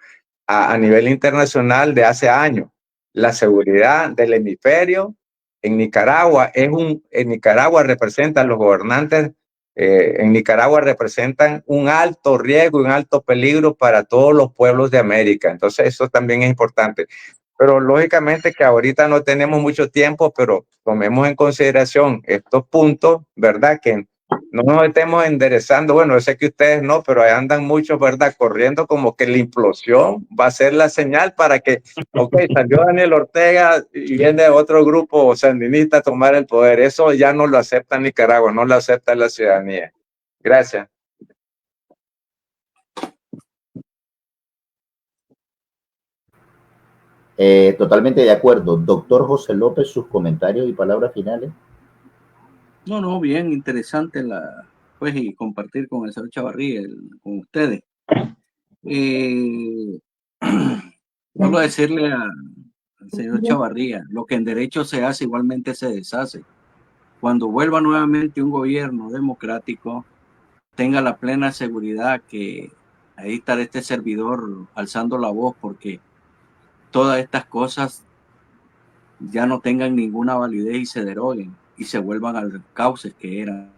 a nivel internacional de hace años. La seguridad del hemisferio en Nicaragua en Nicaragua representan los gobernantes, en Nicaragua representan un alto riesgo, un alto peligro para todos los pueblos de América. Entonces eso también es importante. Pero lógicamente que ahorita no tenemos mucho tiempo, pero tomemos en consideración estos puntos, ¿verdad? Que no nos estemos enderezando. Bueno, yo sé que ustedes no, pero ahí andan muchos, ¿verdad? Corriendo como que la implosión va a ser la señal para que, ok, salió Daniel Ortega y viene otro grupo sandinista a tomar el poder. Eso ya no lo acepta Nicaragua, no lo acepta la ciudadanía. Gracias. Totalmente de acuerdo. Doctor José López, sus comentarios y palabras finales. No, bien interesante pues, y compartir con el señor Chavarría, con ustedes. Solo decirle al señor Chavarría, lo que en derecho se hace igualmente se deshace. Cuando vuelva nuevamente un gobierno democrático, tenga la plena seguridad que ahí estará este servidor alzando la voz porque todas estas cosas ya no tengan ninguna validez y se deroguen y se vuelvan a los cauces que eran.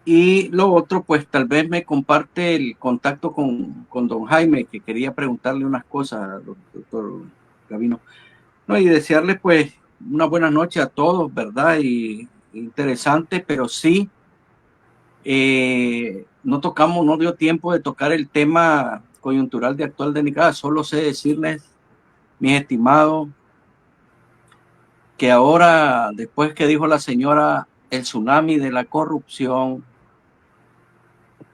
Y lo otro, pues tal vez me comparte el contacto con don Jaime, que quería preguntarle unas cosas, doctor Gavino. No, y desearle pues una buena noche a todos, ¿verdad? Y interesante, pero sí, no dio tiempo de tocar el tema coyuntural de actual de Nicaragua. Solo sé decirles, mis estimados, que ahora, después que dijo la señora, el tsunami de la corrupción,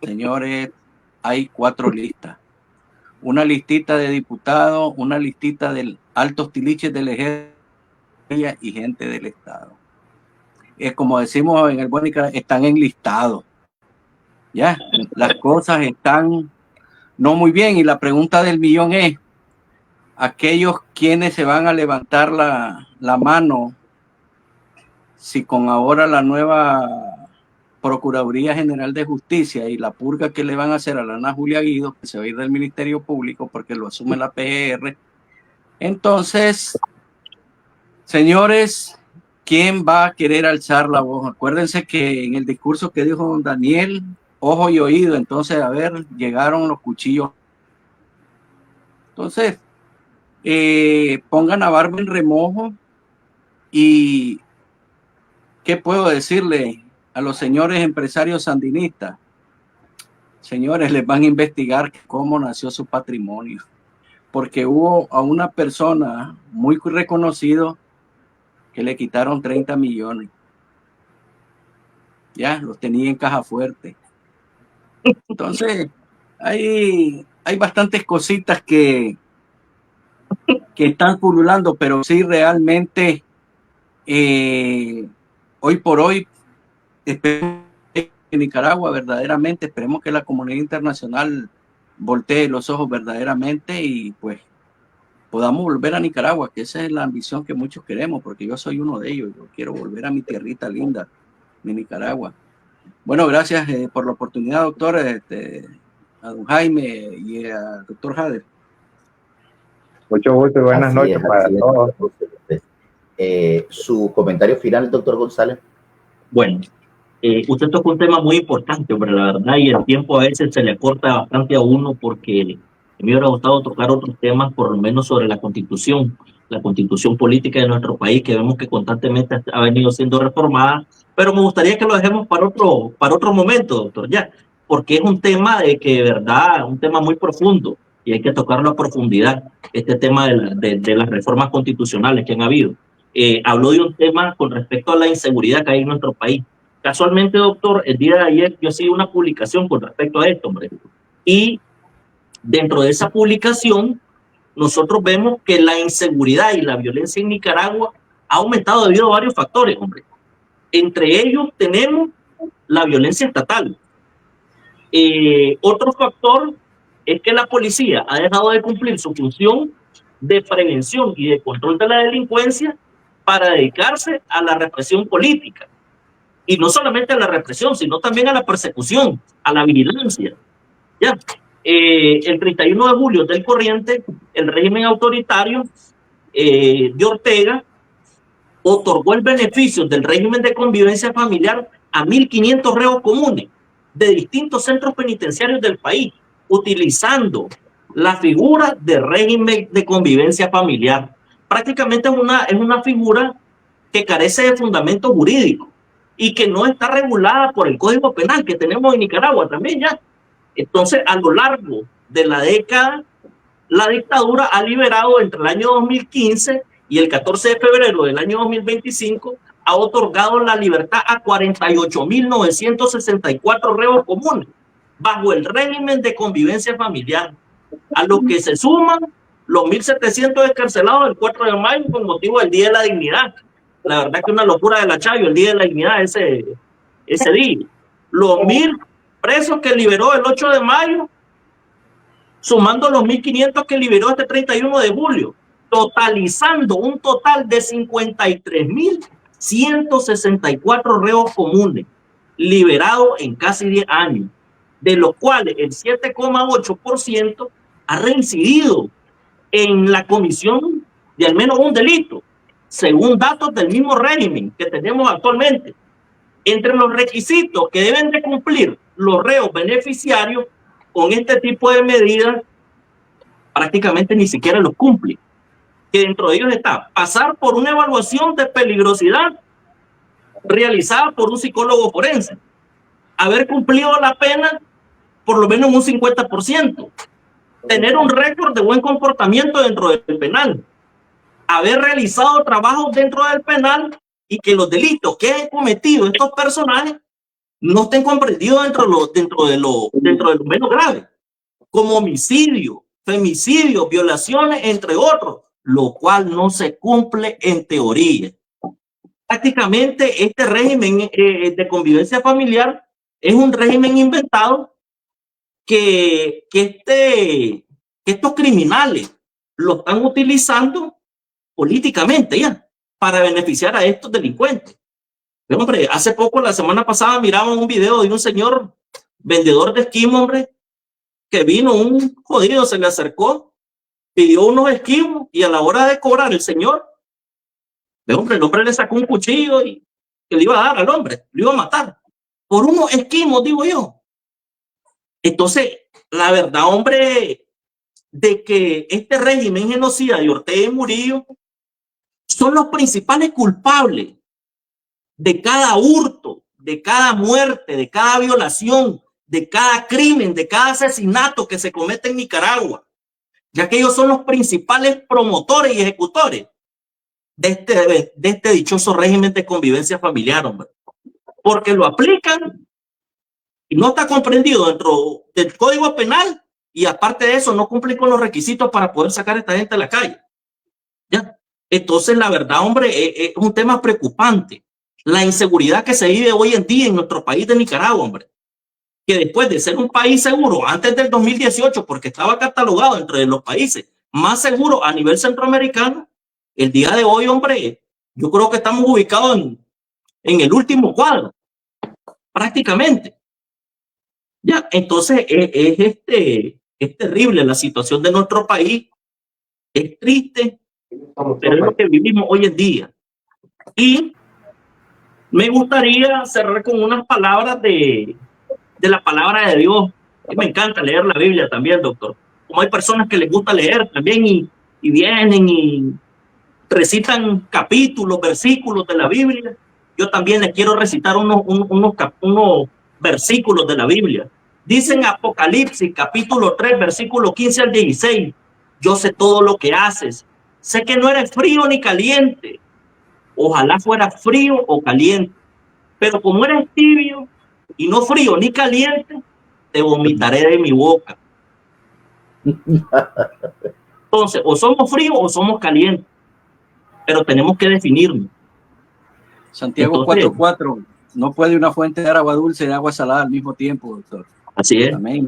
señores, hay 4 listas. Una listita de diputados, una listita de altos tiliches del ejército y gente del Estado. Es como decimos en el buen Nicaragua, están enlistados. Ya, las cosas están no muy bien y la pregunta del millón es, aquellos quienes se van a levantar la mano si con ahora la nueva Procuraduría General de Justicia y la purga que le van a hacer a la Ana Julia Guido, que se va a ir del Ministerio Público porque lo asume la PGR. Entonces, señores, ¿quién va a querer alzar la voz? Acuérdense que en el discurso que dijo don Daniel, ojo y oído, entonces, a ver, llegaron los cuchillos. Entonces, pongan a barba en remojo y ¿qué puedo decirle a los señores empresarios sandinistas? Señores, les van a investigar cómo nació su patrimonio, porque hubo a una persona muy reconocido que le quitaron 30 millones. Ya, los tenía en caja fuerte. Entonces, hay bastantes cositas que están pululando, pero sí realmente hoy por hoy esperemos que Nicaragua verdaderamente, esperemos que la comunidad internacional voltee los ojos verdaderamente y pues podamos volver a Nicaragua, que esa es la ambición que muchos queremos, porque yo soy uno de ellos, yo quiero volver a mi tierrita linda, mi Nicaragua. Bueno, gracias por la oportunidad, doctor, a don Jaime y al doctor Jader. Mucho gusto y buenas noches para todos. Su comentario final, doctor González. Bueno, usted tocó un tema muy importante, pero la verdad, y el tiempo a veces se le corta bastante a uno porque me hubiera gustado tocar otros temas, por lo menos sobre la Constitución. la constitución política de nuestro país, que vemos que constantemente ha venido siendo reformada, pero me gustaría que lo dejemos para otro momento, doctor, ya, porque es un tema de que de verdad, un tema muy profundo y hay que tocarlo a profundidad, este tema de las reformas constitucionales que han habido. Habló de un tema con respecto a la inseguridad que hay en nuestro país. Casualmente, doctor, el día de ayer yo hice una publicación con respecto a esto, hombre, y dentro de esa publicación nosotros vemos que la inseguridad y la violencia en Nicaragua ha aumentado debido a varios factores, hombre. Entre ellos tenemos la violencia estatal. Otro factor es que la policía ha dejado de cumplir su función de prevención y de control de la delincuencia para dedicarse a la represión política. Y no solamente a la represión, sino también a la persecución, a la vigilancia. ¿Ya? El 31 de julio del corriente, el régimen autoritario de Ortega otorgó el beneficio del régimen de convivencia familiar a 1.500 reos comunes de distintos centros penitenciarios del país, utilizando la figura de régimen de convivencia familiar. Prácticamente es una figura que carece de fundamento jurídico y que no está regulada por el Código Penal que tenemos en Nicaragua también ya. Entonces, a lo largo de la década, la dictadura ha liberado entre el año 2015 y el 14 de febrero del año 2025, ha otorgado la libertad a 48.964 reos comunes bajo el régimen de convivencia familiar, a los que se suman los 1.700 descarcelados el 4 de mayo con motivo del Día de la Dignidad. La verdad que una locura de la Chayo, el Día de la Dignidad ese día. Los 1.000 presos que liberó el 8 de mayo, sumando los 1.500 que liberó este 31 de julio, totalizando un total de 53.164 reos comunes liberados en casi 10 años, de los cuales el 7,8% ha reincidido en la comisión de al menos un delito, según datos del mismo régimen que tenemos actualmente. Entre los requisitos que deben de cumplir los reos beneficiarios con este tipo de medidas, prácticamente ni siquiera los cumplen. Que dentro de ellos está pasar por una evaluación de peligrosidad realizada por un psicólogo forense, haber cumplido la pena por lo menos un 50%, tener un récord de buen comportamiento dentro del penal, haber realizado trabajos dentro del penal y que los delitos que han cometido estos personajes no estén comprendidos dentro de lo menos grave, como homicidio, femicidio, violaciones, entre otros, lo cual no se cumple en teoría. Prácticamente este régimen de convivencia familiar es un régimen inventado que estos criminales lo están utilizando políticamente ya para beneficiar a estos delincuentes. Pero, hombre, hace poco, la semana pasada, miraba un video de un señor vendedor de esquimos, hombre, que vino un jodido, se le acercó, pidió unos esquimos y a la hora de cobrar el señor, el hombre le sacó un cuchillo y que le iba a dar al hombre, le iba a matar por unos esquimos, digo yo. Entonces, la verdad, hombre, de que este régimen genocida de Ortega y Murillo son los principales culpables de cada hurto, de cada muerte, de cada violación, de cada crimen, de cada asesinato que se comete en Nicaragua, ya que ellos son los principales promotores y ejecutores de este dichoso régimen de convivencia familiar, hombre, porque lo aplican y no está comprendido dentro del Código Penal y aparte de eso no cumplen con los requisitos para poder sacar a esta gente a la calle. ¿Ya? Entonces, la verdad, hombre, es un tema preocupante. La inseguridad que se vive hoy en día en nuestro país de Nicaragua, hombre, que después de ser un país seguro antes del 2018, porque estaba catalogado entre los países más seguros a nivel centroamericano, el día de hoy, hombre, yo creo que estamos ubicados en el último cuadro, prácticamente. Ya, entonces es terrible la situación de nuestro país, es triste, pero es lo que vivimos hoy en día. Y me gustaría cerrar con unas palabras de la palabra de Dios. Me encanta leer la Biblia también, doctor. Como hay personas que les gusta leer también y vienen recitan capítulos, versículos de la Biblia, yo también les quiero recitar unos versículos de la Biblia. Dice en Apocalipsis, capítulo 3, versículo 15 al 16, yo sé todo lo que haces, sé que no eres frío ni caliente, ojalá fuera frío o caliente, pero como eres tibio y no frío ni caliente, te vomitaré de mi boca. Entonces, o somos fríos o somos calientes, pero tenemos que definirnos. Santiago 4:4, no puede una fuente de agua dulce y de agua salada al mismo tiempo, doctor. Así es. Amén.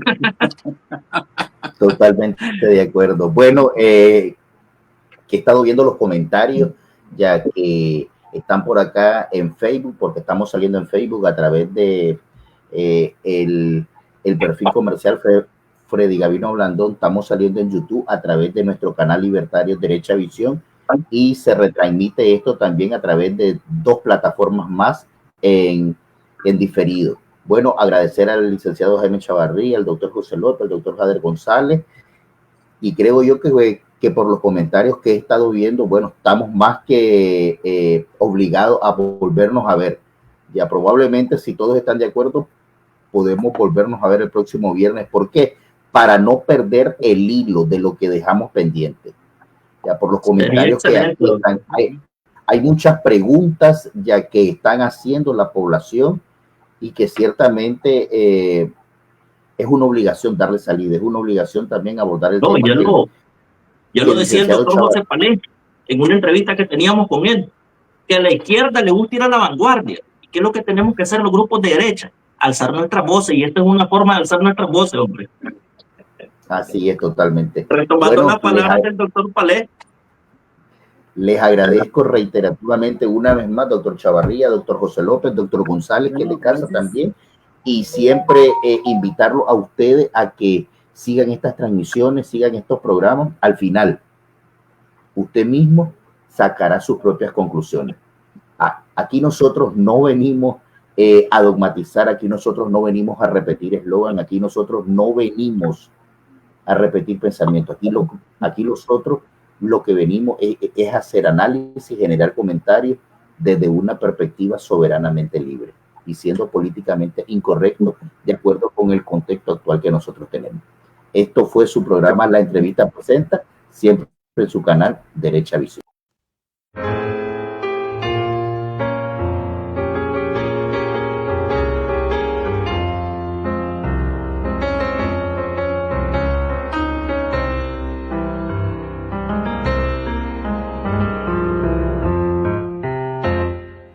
Totalmente de acuerdo. Bueno, que he estado viendo los comentarios, ya que están por acá en Facebook, porque estamos saliendo en Facebook a través de el perfil comercial Freddy Gavino Blandón. Estamos saliendo en YouTube a través de nuestro canal Libertario Derecha Visión, y se retransmite esto también a través de 2 plataformas más en diferido. Bueno, agradecer al licenciado Jaime Chavarría, al doctor José López, al doctor Jader González, y creo yo que por los comentarios que he estado viendo, bueno, estamos más que obligados a volvernos a ver. Ya probablemente, si todos están de acuerdo, podemos volvernos a ver el próximo viernes. ¿Por qué? Para no perder el hilo de lo que dejamos pendiente. Ya por los comentarios que aquí están, hay muchas preguntas ya que están haciendo la población, y que ciertamente es una obligación darle salida, es una obligación también abordar el tema. Yo lo decía el doctor José Palé en una entrevista que teníamos con él, que a la izquierda le gusta ir a la vanguardia. ¿Y qué es lo que tenemos que hacer los grupos de derecha? Alzar nuestras voces, y esta es una forma de alzar nuestras voces, hombre. Así es, totalmente. Retomando las palabras del doctor Palé. Les agradezco reiterativamente una vez más, doctor Chavarría, doctor José López, doctor González, que de casa también, y siempre invitarlo a ustedes a que sigan estas transmisiones, sigan estos programas. Al final, usted mismo sacará sus propias conclusiones. Aquí nosotros no venimos a dogmatizar, aquí nosotros no venimos a repetir eslogan, aquí nosotros no venimos a repetir pensamientos, aquí nosotros lo que venimos es hacer análisis, generar comentarios desde una perspectiva soberanamente libre y siendo políticamente incorrecto de acuerdo con el contexto actual que nosotros tenemos. Esto fue su programa La Entrevista Presenta, siempre en su canal Derecha Visión.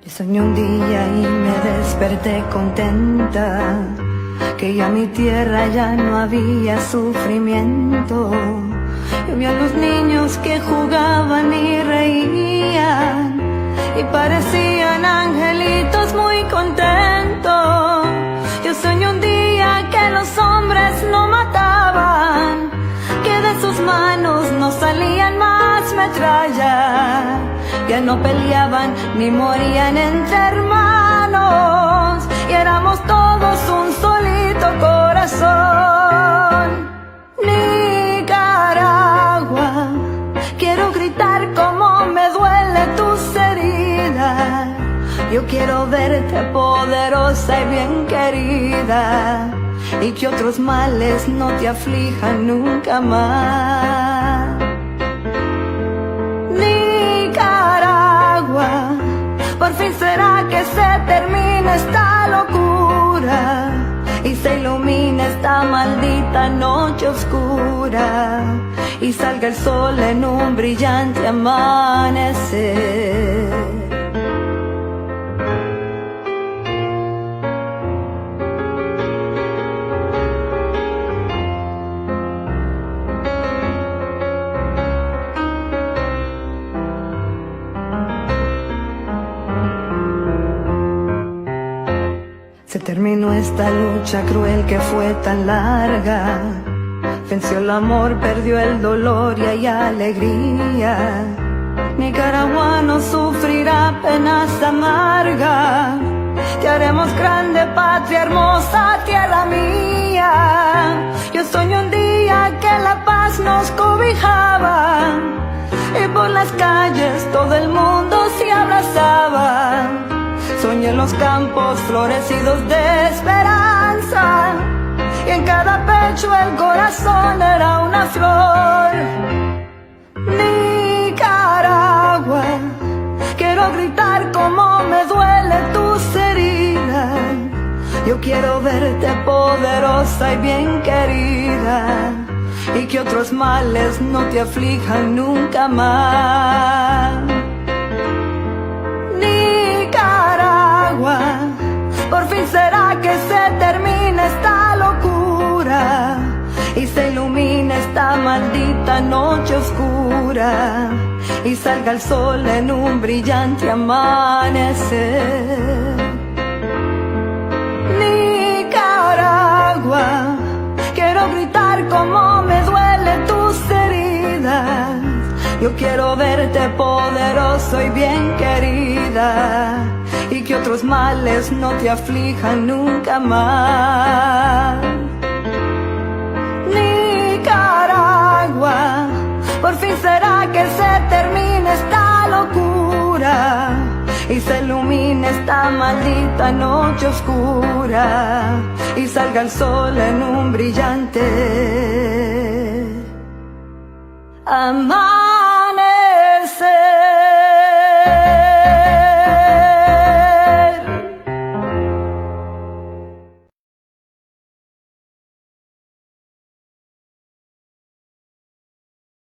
Soñé un día y me desperté contenta, que ya mi tierra ya no había sufrimiento. Yo vi a los niños que jugaban y reían, y parecían angelitos muy contentos. Yo soñé un día que los hombres no mataban, que de sus manos no salían más metrallas. Ya no peleaban ni morían entre hermanos, y éramos todos un solito corazón. Nicaragua, quiero gritar como me duele tus heridas. Yo quiero verte poderosa y bien querida, y que otros males no te aflijan nunca más. Por fin será que se termina esta locura y se ilumina esta maldita noche oscura, y salga el sol en un brillante amanecer. Se terminó esta lucha cruel que fue tan larga, venció el amor, perdió el dolor y hay alegría. Nicaragua no sufrirá penas amargas, te haremos grande, patria hermosa, tierra mía. Yo soñé un día que la paz nos cobijaba, y por las calles todo el mundo se abrazaba. Soñé en los campos florecidos de esperanza, y en cada pecho el corazón era una flor. Nicaragua, quiero gritar como me duele tus heridas. Yo quiero verte poderosa y bien querida, y que otros males no te aflijan nunca más. Nicaragua, por fin será que se termine esta locura y se ilumine esta maldita noche oscura y salga el sol en un brillante amanecer. Nicaragua, quiero gritar como me duele tus heridas. Yo quiero verte poderoso y bien querida, y que otros males no te aflijan nunca más. Nicaragua, por fin será que se termine esta locura y se ilumine esta maldita noche oscura y salga el sol en un brillante amanecer.